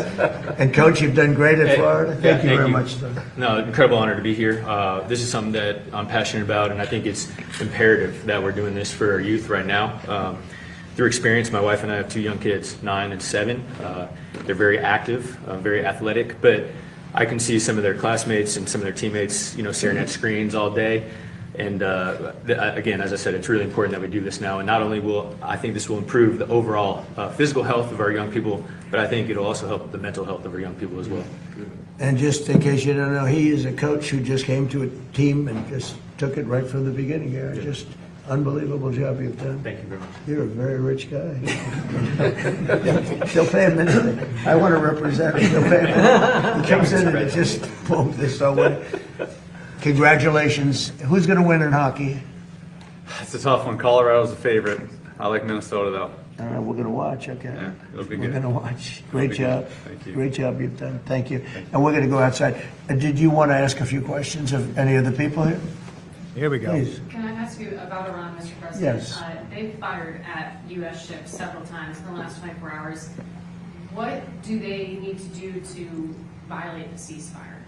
Speaker 9: And Coach, you've done great at Florida. Thank you very much.
Speaker 19: No, incredible honor to be here. This is something that I'm passionate about, and I think it's imperative that we're doing this for our youth right now. Through experience, my wife and I have 2 young kids, 9 and 7. They're very active, very athletic, but I can see some of their classmates and some of their teammates, staring at screens all day. And again, as I said, it's really important that we do this now. And not only I think this will improve the overall physical health of our young people, but I think it'll also help the mental health of our young people as well.
Speaker 9: And just in case you don't know, he is a coach who just came to a team and just took it right from the beginning here. Just unbelievable job you've done.
Speaker 19: Thank you very much.
Speaker 9: You're a very rich guy. She'll pay him anything. I want to represent him. She'll pay him. He comes in and it just boom, this way. Congratulations. Who's going to win in hockey?
Speaker 20: It's a tough one. Colorado's the favorite. I like Minnesota, though.
Speaker 9: All right, we're going to watch, okay?
Speaker 20: Yeah, it'll be
Speaker 9: We're
Speaker 20: good.
Speaker 9: going to watch. Great job.
Speaker 20: Thank you.
Speaker 9: Great job you've done. Thank you. And we're going to go outside. Did you want to ask a few questions of any of the people here?
Speaker 3: Here we go.
Speaker 9: Please.
Speaker 21: Can I ask you about Iran, Mr. President?
Speaker 9: Yes.
Speaker 21: They've fired at U.S. ships several times in the last 24 hours. What do they need to do to violate the ceasefire?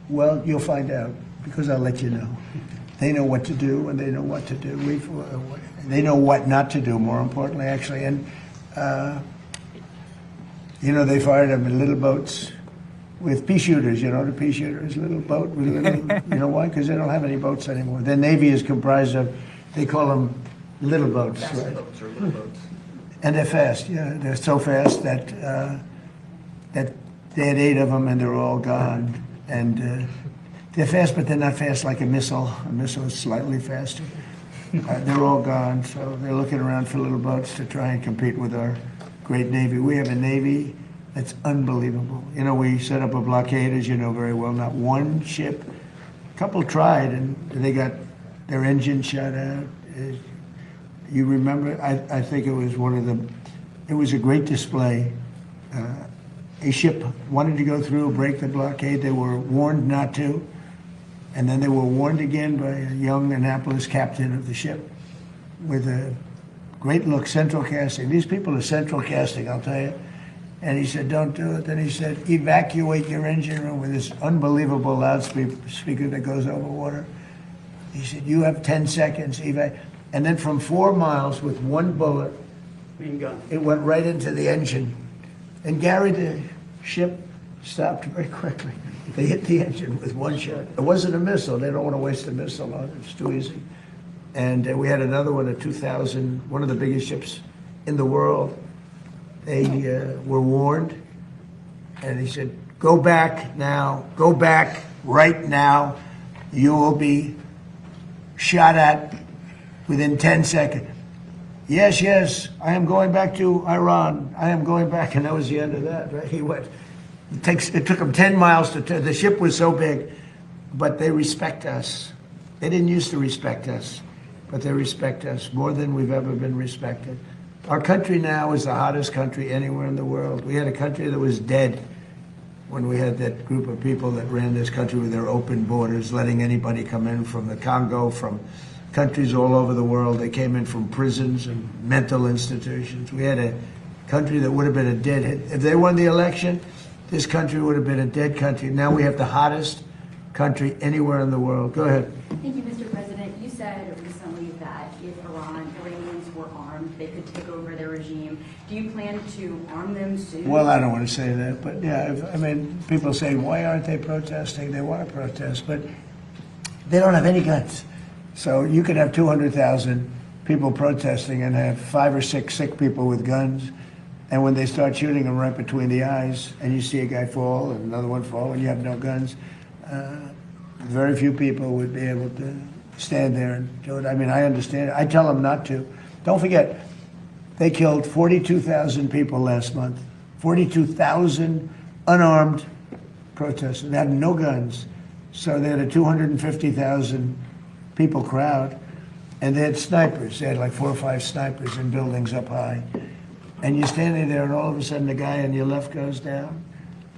Speaker 9: Well, you'll find out because I'll let you know. They know what to do and they know what to do. They know what not to do, more importantly, actually. And, they fired them in little boats with pea shooters, the pea shooters, little boat with little, you know why? Because they don't have any boats anymore. Their Navy is comprised of, they call them little boats, right?
Speaker 19: Boats or little boats.
Speaker 9: And they're fast, yeah. They're so fast that that they had 8 of them and they're all gone. And they're fast, but they're not fast like a missile. A missile is slightly faster. They're all gone, so they're looking around for little boats to try and compete with our great Navy. We have a Navy that's unbelievable. We set up a blockade, as you know very well. Not one ship. A couple tried, and they got their engine shut out. You remember? I think it was it was a great display. A ship wanted to go through, break the blockade. They were warned not to. And then they were warned again by a young Annapolis captain of the ship with a great look, central casting. These people are central casting, I'll tell you. And he said, don't do it. Then he said, evacuate your engine room with this unbelievable loudspeaker that goes over water. He said, you have 10 seconds. And then from 4 miles with one bullet, it went right into the engine. And Gary, the ship stopped very quickly. They hit the engine with one shot. It wasn't a missile. They don't want to waste a missile on it. It's too easy. And we had another one at 2000, one of the biggest ships in the world. They were warned. And he said, go back now. Go back right now. You will be shot at within 10 seconds. Yes, I am going back to Iran. I am going back. And that was the end of that, right? He went. It took them 10 miles to turn. The ship was so big, but they respect us. They didn't used to respect us, but they respect us more than we've ever been respected. Our country now is the hottest country anywhere in the world. We had a country that was dead when we had that group of people that ran this country with their open borders, letting anybody come in from the Congo, from countries all over the world. They came in from prisons and mental institutions. We had a country that would have been a dead hit. If they won the election, this country would have been a dead country. Now we have the hottest country anywhere in the world. Go ahead.
Speaker 22: Thank you, Mr. President. You said recently that if Iranians were armed, they could take over their regime. Do you plan to arm them soon?
Speaker 9: Well, I don't want to say that, but yeah, people say, why aren't they protesting? They want to protest, but they don't have any guns. So you could have 200,000 people protesting and have 5 or 6 sick people with guns. And when they start shooting them right between the eyes, and you see a guy fall and another one fall, and you have no guns, very few people would be able to stand there and do it. I understand it. I tell them not to. Don't forget, they killed 42,000 people last month. 42,000 unarmed protesters. They had no guns. So they had a 250,000 people crowd, and they had snipers. They had like 4 or 5 snipers in buildings up high. And you're standing there, and all of a sudden the guy on your left goes down,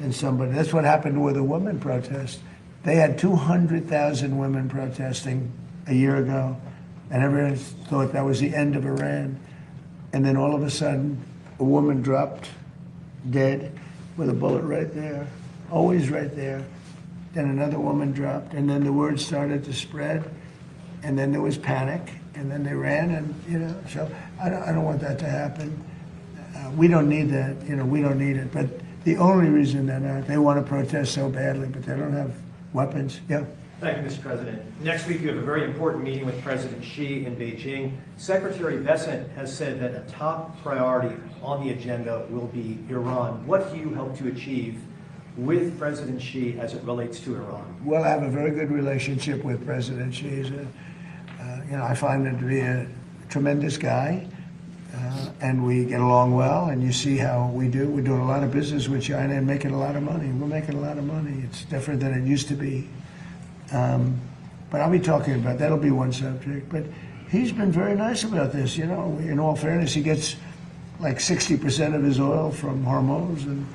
Speaker 9: and somebody. That's what happened with a woman protest. They had 200,000 women protesting a year ago, and everyone thought that was the end of Iran. And then all of a sudden, a woman dropped dead with a bullet right there, always right there. Then another woman dropped, and then the word started to spread, and then there was panic, and then they ran, and so I don't want that to happen. We don't need that, we don't need it. But the only reason they want to protest so badly, but they don't have weapons. Yeah.
Speaker 1: Thank you, Mr. President. Next week, you have a very important meeting with President Xi in Beijing. Secretary Bessent has said that a top priority on the agenda will be Iran. What do you hope to achieve with President Xi as it relates to Iran?
Speaker 9: Well, I have a very good relationship with President Xi. I find him to be a tremendous guy, and we get along well, and you see how we do. We're doing a lot of business with China and making a lot of money. We're making a lot of money. It's different than it used to be. But I'll be talking about, that'll be one subject. But he's been very nice about this, In all fairness, he gets like 60% of his oil from Hormuz, and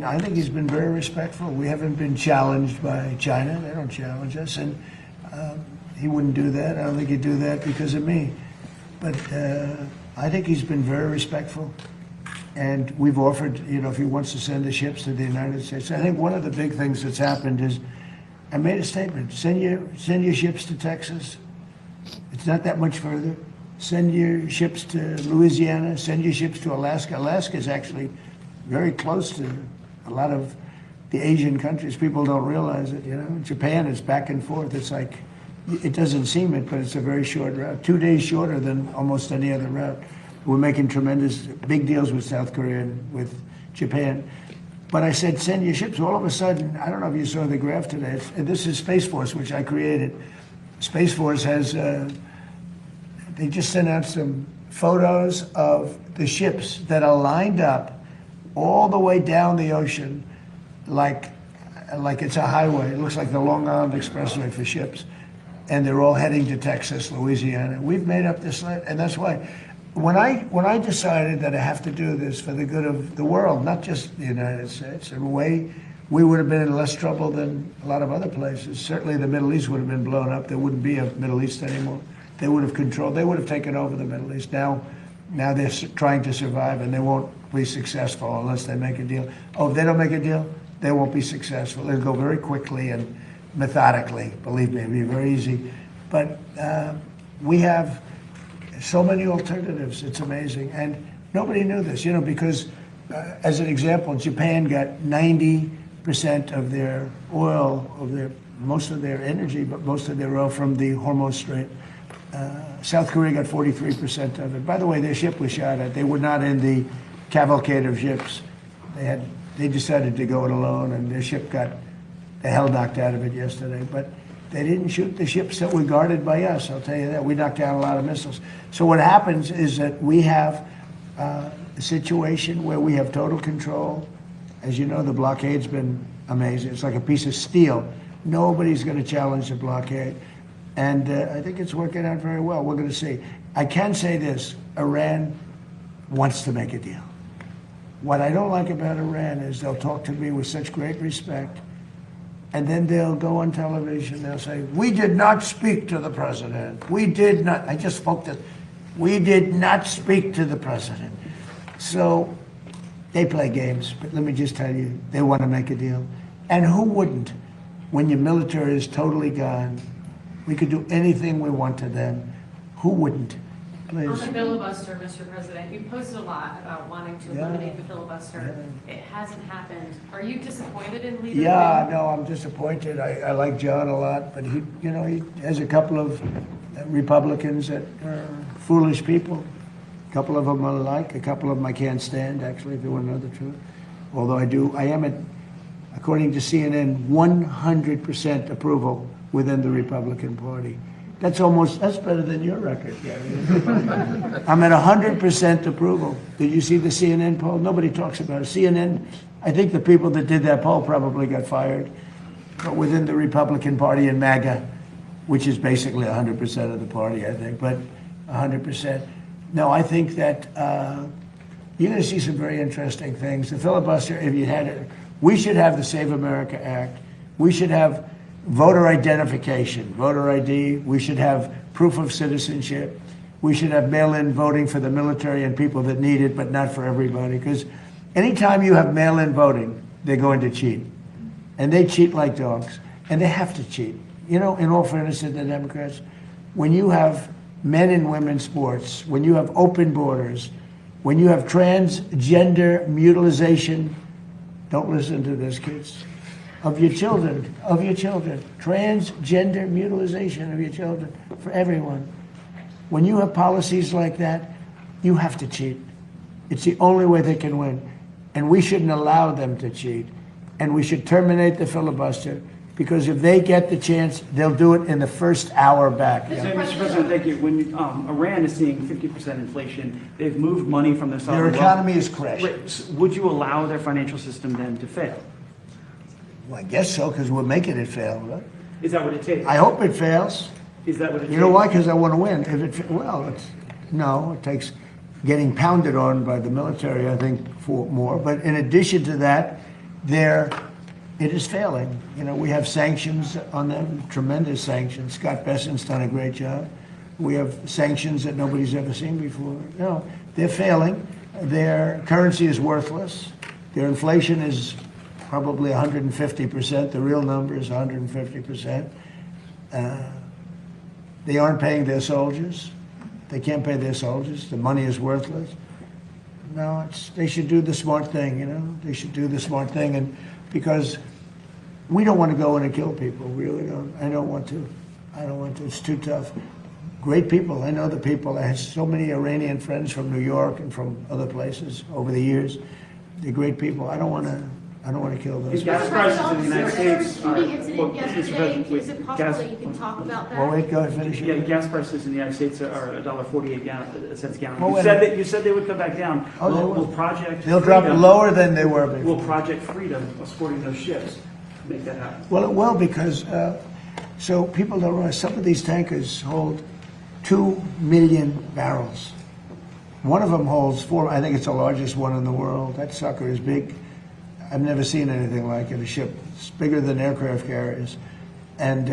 Speaker 9: I think he's been very respectful. We haven't been challenged by China. They don't challenge us, and he wouldn't do that. I don't think he'd do that because of me. But I think he's been very respectful. And we've offered, if he wants to send the ships to the United States. I think one of the big things that's happened is I made a statement. Send your ships to Texas. It's not that much further. Send your ships to Louisiana. Send your ships to Alaska. Alaska is actually very close to a lot of the Asian countries. People don't realize it, Japan is back and forth. It's like, it doesn't seem it, but it's a very short route. 2 days shorter than almost any other route. We're making tremendous, big deals with South Korea and with Japan. But I said, send your ships. All of a sudden, I don't know if you saw the graph today. This is Space Force, which I created. Space Force has, they just sent out some photos of the ships that are lined up all the way down the ocean like it's a highway. It looks like the Long Island Expressway for ships. And they're all heading to Texas, Louisiana. We've made up this list, and that's why when I decided that I have to do this for the good of the world, not just the United States, in a way, we would have been in less trouble than a lot of other places. Certainly the Middle East would have been blown up. There wouldn't be a Middle East anymore. They would have taken over the Middle East. Now they're trying to survive, and they won't be successful unless they make a deal. Oh, if they don't make a deal, they won't be successful. They'll go very quickly and methodically. Believe me, it'll be very easy. But we have so many alternatives. It's amazing. And nobody knew this, because as an example, Japan got 90% of their oil, most of their energy, but most of their oil from the Hormuz Strait. South Korea got 43% of it. By the way, their ship was shot at. They were not in the cavalcade of ships. They decided to go it alone, and their ship got the hell knocked out of it yesterday. But they didn't shoot the ships that were guarded by us, I'll tell you that. We knocked down a lot of missiles. So what happens is that we have a situation where we have total control. As you know, the blockade's been amazing. It's like a piece of steel. Nobody's going to challenge the blockade. And I think it's working out very well. We're going to see. I can say this, Iran wants to make a deal. What I don't like about Iran is they'll talk to me with such great respect, and then they'll go on television, they'll say, we did not speak to the president. We did not, I just spoke to, we did not speak to the president. So they play games, but let me just tell you, they want to make a deal. And who wouldn't? When your military is totally gone, we could do anything we want to them. Who wouldn't? Please.
Speaker 21: On the filibuster, Mr. President, you posted a lot about wanting to eliminate the filibuster. It hasn't happened. Are you disappointed in leadership?
Speaker 9: Yeah, no, I'm disappointed. I like John a lot, but he has a couple of Republicans that are foolish people. A couple of them I like, a couple of them I can't stand, actually, if you want to know the truth. Although I am, according to CNN, 100% approval within the Republican Party. That's better than your record, Gary. I'm at 100% approval. Did you see the CNN poll? Nobody talks about it. CNN, I think the people that did that poll probably got fired. But within the Republican Party and MAGA, which is basically 100% of the party, I think, but 100%. No, I think that you're going to see some very interesting things. The filibuster, if you had it, we should have the Save America Act. We should have voter identification, voter ID. We should have proof of citizenship. We should have mail-in voting for the military and people that need it, but not for everybody. Because anytime you have mail-in voting, they're going to cheat. And they cheat like dogs. And they have to cheat. You know, in all fairness to the Democrats, when you have men and women's sports, when you have open borders, when you have transgender mutilization, don't listen to this, kids, of your children, transgender mutilization of your children for everyone. When you have policies like that, you have to cheat. It's the only way they can win. And we shouldn't allow them to cheat. And we should terminate the filibuster, because if they get the chance, they'll do it in the first hour back.
Speaker 5: Mr. President, thank you. When Iran is seeing 50% inflation, they've moved money from their sovereign
Speaker 9: Their economy is crashing.
Speaker 5: Would you allow their financial system then to fail?
Speaker 9: Well, I guess so, because we're making it fail, right?
Speaker 5: Is that what it takes?
Speaker 9: I hope it fails.
Speaker 5: Is that what it takes?
Speaker 9: You know why? Because I want to win. It takes getting pounded on by the military, I think, for more. But in addition to that, it is failing. You know, we have sanctions on them, tremendous sanctions. Scott Bessent's done a great job. We have sanctions that nobody's ever seen before. No, they're failing. Their currency is worthless. Their inflation is probably 150%. The real number is 150%. They aren't paying their soldiers. They can't pay their soldiers. The money is worthless. No, they should do the smart thing, you know. They should do the smart thing, and because we don't want to go in and kill people. We really don't. I don't want to. It's too tough. Great people. I know the people. I had so many Iranian friends from New York and from other places over the years. They're great people. I don't want to kill those people.
Speaker 5: Gas prices in the United States are...
Speaker 22: Is it possible that you can talk about that?
Speaker 9: Well, wait, go ahead, finish.
Speaker 5: Yeah, gas prices in the United States are $1.48 cents a gallon.
Speaker 9: Well,
Speaker 5: You said they would come back down. Will Project
Speaker 9: They'll
Speaker 5: Freedom,
Speaker 9: drop lower than they were before.
Speaker 5: Will Project Freedom, supporting those ships, make that happen?
Speaker 9: Well, it will, because so people don't realize some of these tankers hold 2 million barrels. One of them holds 4. I think it's the largest one in the world. That sucker is big. I've never seen anything like it. A ship, it's bigger than aircraft carriers, and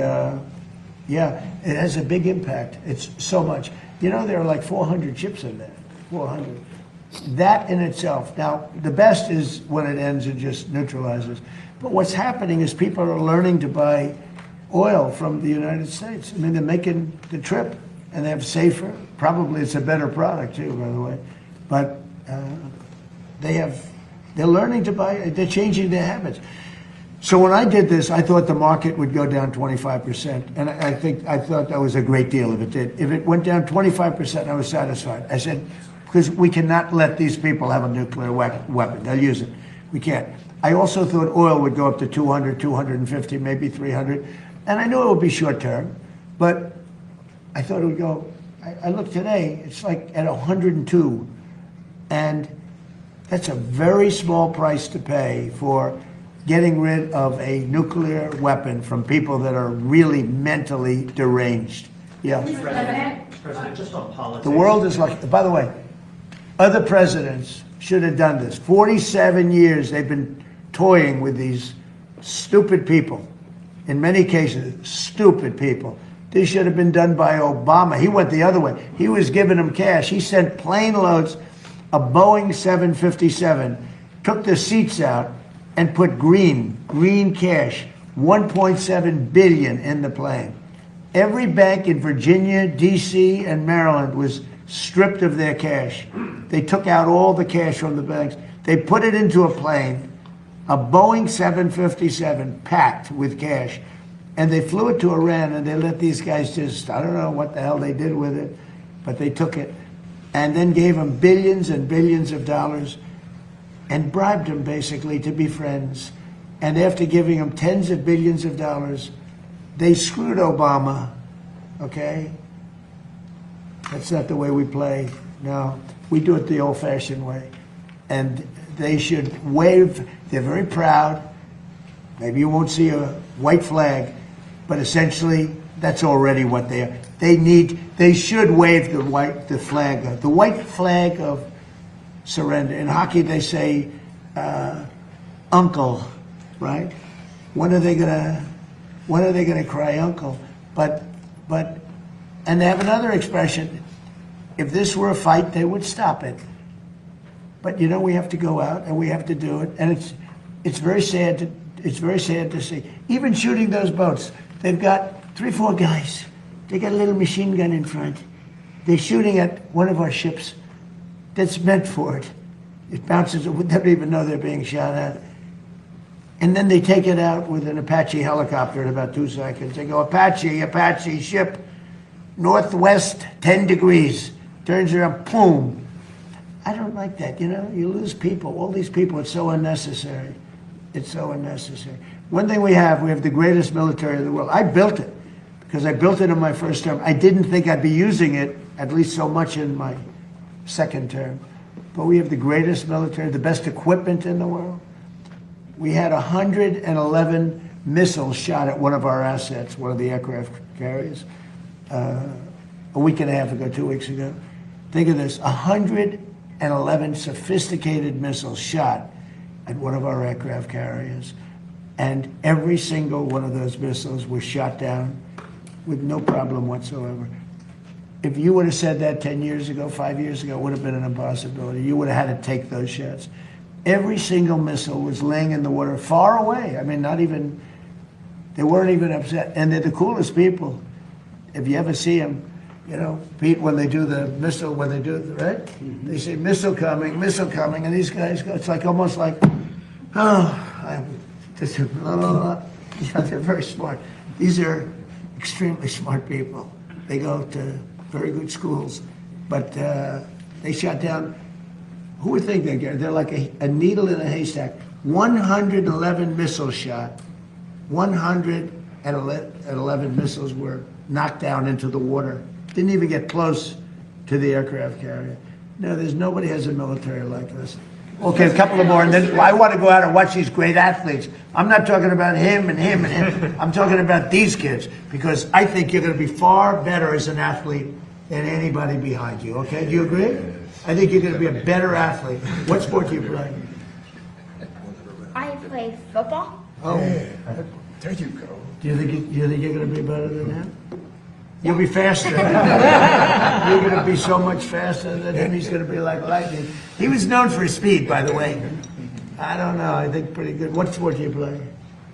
Speaker 9: yeah, it has a big impact. It's so much. You know, there are like 400 ships in there. 400. That in itself. Now, the best is when it ends and just neutralizes. But what's happening is people are learning to buy oil from the United States. I mean, they're making the trip, and they have safer. Probably it's a better product too, by the way. But they're learning to buy. They're changing their habits. So when I did this, I thought the market would go down 25%, and I thought that was a great deal if it did. If it went down 25%, I was satisfied. I said, because we cannot let these people have a nuclear weapon. They'll use it. We can't. I also thought oil would go up to 200, 250, maybe 300, and I knew it would be short term, but I thought it would go. I looked today; it's like at 102, and that's a very small price to pay for getting rid of a nuclear weapon from people that are really mentally deranged. Yeah.
Speaker 1: President, just on politics.
Speaker 9: The world is lucky. By the way, other presidents should have done this. 47 years they've been toying with these stupid people. In many cases, stupid people. This should have been done by Obama. He went the other way. He was giving them cash. He sent plane loads of Boeing 757, took the seats out, and put green cash, $1.7 billion in the plane. Every bank in Virginia, D.C., and Maryland was stripped of their cash. They took out all the cash from the banks. They put it into a plane, a Boeing 757 packed with cash, and they flew it to Iran, and they let these guys just, I don't know what the hell they did with it, but they took it and then gave them billions and billions of dollars and bribed them basically to be friends. And after giving them tens of billions of dollars, they screwed Obama, okay? That's not the way we play. No, we do it the old-fashioned way. And they should wave. They're very proud. Maybe you won't see a white flag, but essentially that's already what they are. They should wave the white flag of surrender. In hockey, they say uncle, right?
Speaker 6: when are they gonna cry uncle? But, and they have another expression, if this were a fight, they would stop it. But you know, we have to go out and we have to do it, and it's very sad to see. Even shooting those boats, they've got 3, 4 guys. They got a little machine gun in front. They're shooting at one of our ships that's meant for it. It bounces, they don't even know they're being shot at. And then they take it out with an Apache helicopter in about 2 seconds. They go, Apache ship, northwest 10 degrees. Turns around, boom. I don't like that, you know? You lose people, all these people, it's so unnecessary. It's so unnecessary. One thing we have the greatest military in the world. I built it, because I built it in my first term. I didn't think I'd be using it, at least so much in my second term. But we have the greatest military, the best equipment in the world. We had 111 missiles shot at one of our assets, one of the aircraft carriers, a week and a half ago, 2 weeks ago. Think of this, 111 sophisticated missiles shot at one of our aircraft carriers. And every single one of those missiles was shot down with no problem whatsoever. If you would have said that 10 years ago, 5 years ago, it would have been an impossibility. You would have had to take those shots. Every single missile was laying in the water far away. I mean, they weren't even upset. And they're the coolest people. If you ever see them, you know, Pete, when they do the missile, right? They say, missile coming, and these guys go, it's like almost like, they're very smart. These are extremely smart people. They go to very good schools, but they shot down, who would think they're like a needle in a haystack. 111 missiles shot. 111 missiles were knocked down into the water. Didn't even get close to the aircraft carrier. No, nobody has a military like this. Okay, a couple of more, and then I want to go out and watch these great athletes. I'm not talking about him and him and him. I'm talking about these kids, because I think you're going to be far better as an athlete than anybody behind you, okay? Do you agree? I think you're going to be a better athlete. What sport do you play?
Speaker 7: I play football.
Speaker 6: Oh, there you go. Do you think you're going to be better than him? You'll be faster. You're going to be so much faster than him. He's going to be like lightning. He was known for his speed, by the way. I don't know. I think pretty good. What sport do you play?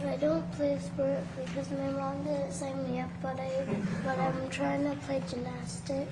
Speaker 7: I don't play sport because my mom didn't sign me up, but I'm trying to play gymnastics.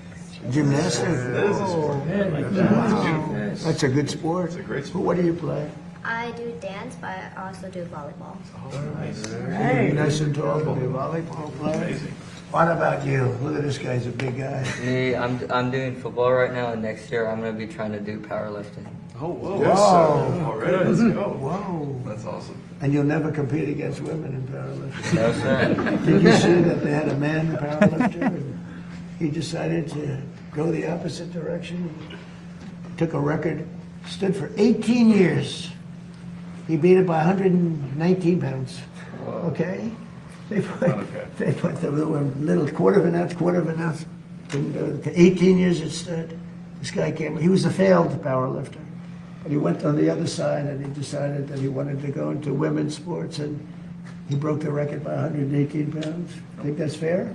Speaker 6: Gymnastics? Oh, wow. That's a good sport. It's a great sport. What do you play?
Speaker 7: I do dance, but I also do volleyball.
Speaker 6: Oh, nice. Hey. Nice and tall to be a volleyball player. Amazing. What about you? Look at this guy, he's a big guy.
Speaker 23: Me, I'm doing football right now, and next year I'm going to be trying to do powerlifting.
Speaker 6: Oh, whoa.
Speaker 23: Yes,
Speaker 6: Whoa.
Speaker 23: all right, let's go.
Speaker 6: Whoa.
Speaker 23: That's awesome.
Speaker 6: And you'll never compete against women in powerlifting?
Speaker 23: No, sir.
Speaker 6: Did you see that they had a man powerlifter? And he decided to go the opposite direction. Took a record, stood for 18 years. He beat it by 119 pounds. Okay? They put the little quarter of an ounce. 18 years it stood. This guy he was a failed powerlifter. But he went on the other side and he decided that he wanted to go into women's sports, and he broke the record by 118 pounds. Think that's fair?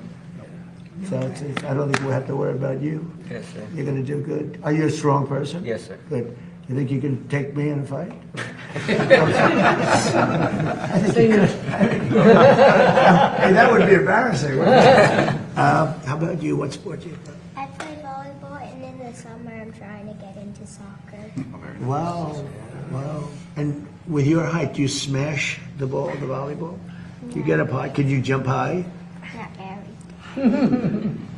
Speaker 6: So I don't think we'll have to worry about you.
Speaker 23: Yes, sir.
Speaker 6: You're going to do good. Are you a strong person?
Speaker 23: Yes, sir.
Speaker 6: Good. You think you can take me in a fight? I think you could. Hey, that would be embarrassing, right? How about you? What sport do you play?
Speaker 7: I play volleyball, and in the summer I'm trying to get into soccer.
Speaker 6: Wow. Wow. And with your height, do you smash the ball, the volleyball? You get up high? Can you jump high?
Speaker 7: Not very.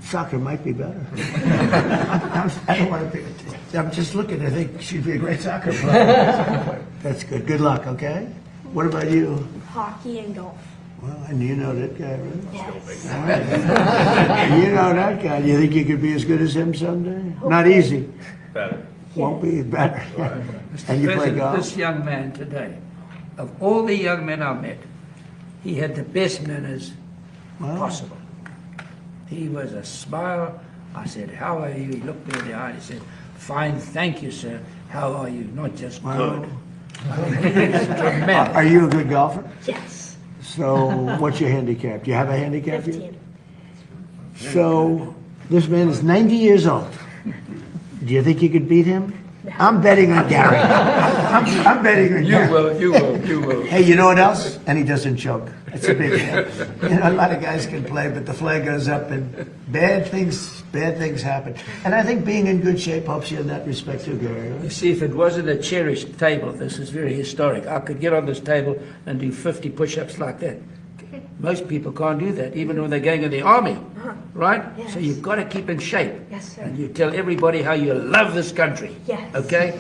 Speaker 6: Soccer might be better. I don't want to be. I'm just looking. I think she'd be a great soccer player. That's good. Good luck, okay? What about you?
Speaker 7: Hockey and golf.
Speaker 6: Well, and you know that guy, right?
Speaker 7: Yes.
Speaker 6: All right. You know that guy. Do you think you could be as good as him someday? Not easy.
Speaker 20: Better.
Speaker 6: Won't be better. And you play golf?
Speaker 24: This young man today, of all the young men I met, he had the best manners possible. He was a smile. I said, how are you? He looked me in the eye and he said, fine, thank you, sir. How are you? Not just good.
Speaker 6: Are you a good golfer?
Speaker 7: Yes.
Speaker 6: So what's your handicap? Do you have a handicap yet?
Speaker 7: 15.
Speaker 6: So this man is 90 years old. Do you think you could beat him? I'm betting on Gary. I'm betting on Gary.
Speaker 24: You will.
Speaker 6: Hey, you know what else? And he doesn't choke. That's a big thing. You know, a lot of guys can play, but the flag goes up and bad things happen. And I think being in good shape helps you in that respect too, Gary.
Speaker 24: You see, if it wasn't a cherished table, this is very historic. I could get on this table and do 50 push-ups like that. Most people can't do that, even when they're going in the army, right?
Speaker 7: Yes.
Speaker 24: So you've got to keep in shape.
Speaker 7: Yes, sir.
Speaker 24: And you tell everybody how you love this country.
Speaker 7: Yes.
Speaker 24: Okay?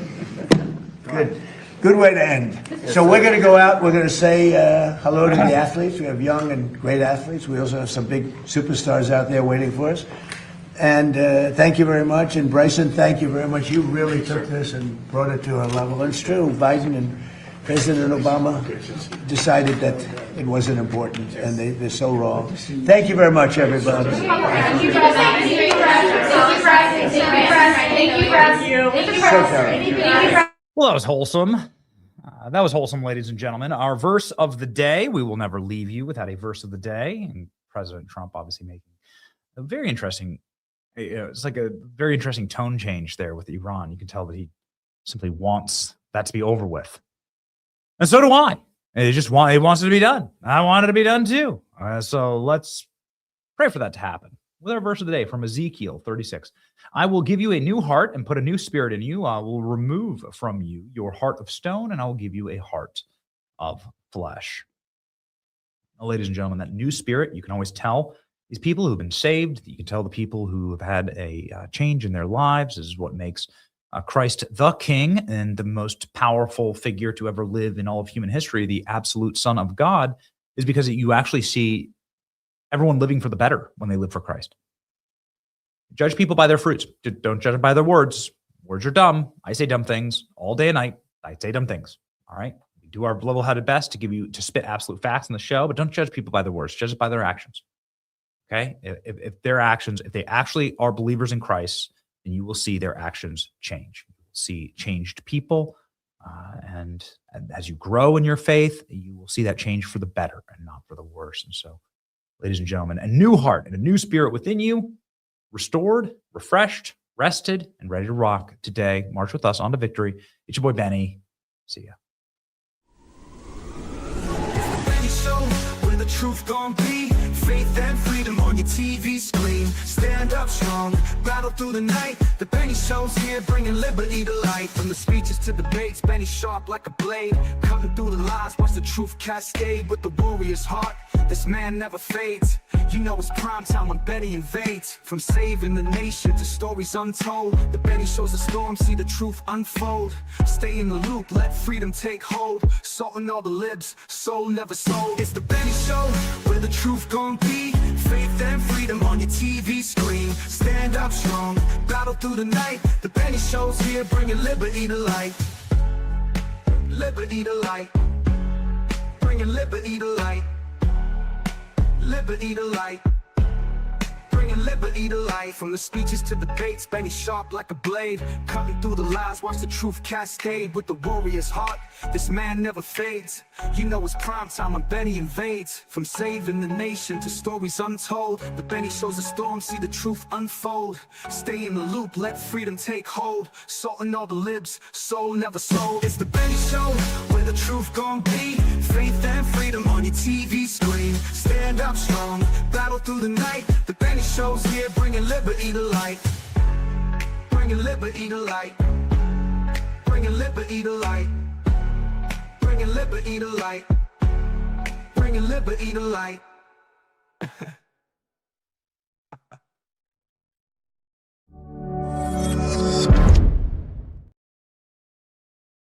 Speaker 6: Good way to end. So we're going to go out. We're going to say hello to the athletes. We have young and great athletes. We also have some big superstars out there waiting for us. And thank you very much. And Bryson, thank you very much. You really took this and brought it to a level. And it's true. Biden and President Obama decided that it wasn't important, and they're so wrong. Thank you very much, everybody.
Speaker 21: Thank you, President. Thank you, President. Thank you, President. Thank you, President. Thank you, President.
Speaker 3: Well, that was wholesome. That was wholesome, ladies and gentlemen. Our verse of the day. We will never leave you without a verse of the day. And President Trump obviously making a very interesting, it's like a very interesting tone change there with Iran. You can tell that he simply wants that to be over with. And so do I. He wants it to be done. I want it to be done too. So let's pray for that to happen. With our verse of the day from Ezekiel 36. I will give you a new heart and put a new spirit in you. I will remove from you your heart of stone, and I will give you a heart of flesh. Now, ladies and gentlemen, that new spirit, you can always tell these people who've been saved. You can tell the people who have had a change in their lives. This is what makes Christ the King and the most powerful figure to ever live in all of human history, the absolute Son of God, is because you actually see everyone living for the better when they live for Christ. Judge people by their fruits. Don't judge them by their words. Words are dumb. I say dumb things all day and night. I say dumb things. All right. We do our level-headed best to spit absolute facts in the show, but don't judge people by their words. Judge it by their actions. Okay. If their actions, if they actually are believers in Christ, then you will see their actions change. You will see changed people. And as you grow in your faith, you will see that change for the better and not for the worse. And so, ladies and gentlemen, a new heart and a new spirit within you, restored, refreshed, rested, and ready to rock today. March with us on to victory. It's your boy Benny. See ya.
Speaker 2: Benny Show, where the truth gon' be. Faith and freedom on your TV screen. Stand up strong, battle through the night. The Benny Show's here, bringing liberty to light. From the speeches to debates, Benny sharp like a blade. Cutting through the lies, watch the truth cascade. With the warrior's heart, this man never fades. You know it's prime time when Benny invades. From saving the nation to stories untold, the Benny Show's a storm, see the truth unfold. Stay in the loop, let freedom take hold. Salting all the libs, soul never sold. It's the Benny Show, where the truth gon' be. Faith and freedom on your TV screen. Stand up strong, battle through the night. The Benny Show's here, bringing liberty to light. Liberty to light. Bringing liberty to light. Liberty to light. Bringing liberty to light. From the speeches to debates, Benny sharp like a blade. Cutting through the lies, watch the truth cascade. With the warrior's heart, this man never fades. You know it's prime time when Benny invades. From saving the nation to stories untold, the Benny Show's a storm, see the truth unfold. Stay in the loop, let freedom take hold. Salting all the libs, soul never sold. It's the Benny Show, where the truth gon' be. Faith and freedom on your TV screen. Stand up strong, battle through the night. The Benny Show's here, bringing liberty to light. Bringing liberty to light. Bringing liberty to light. Bringing liberty to light. Bringing liberty to light.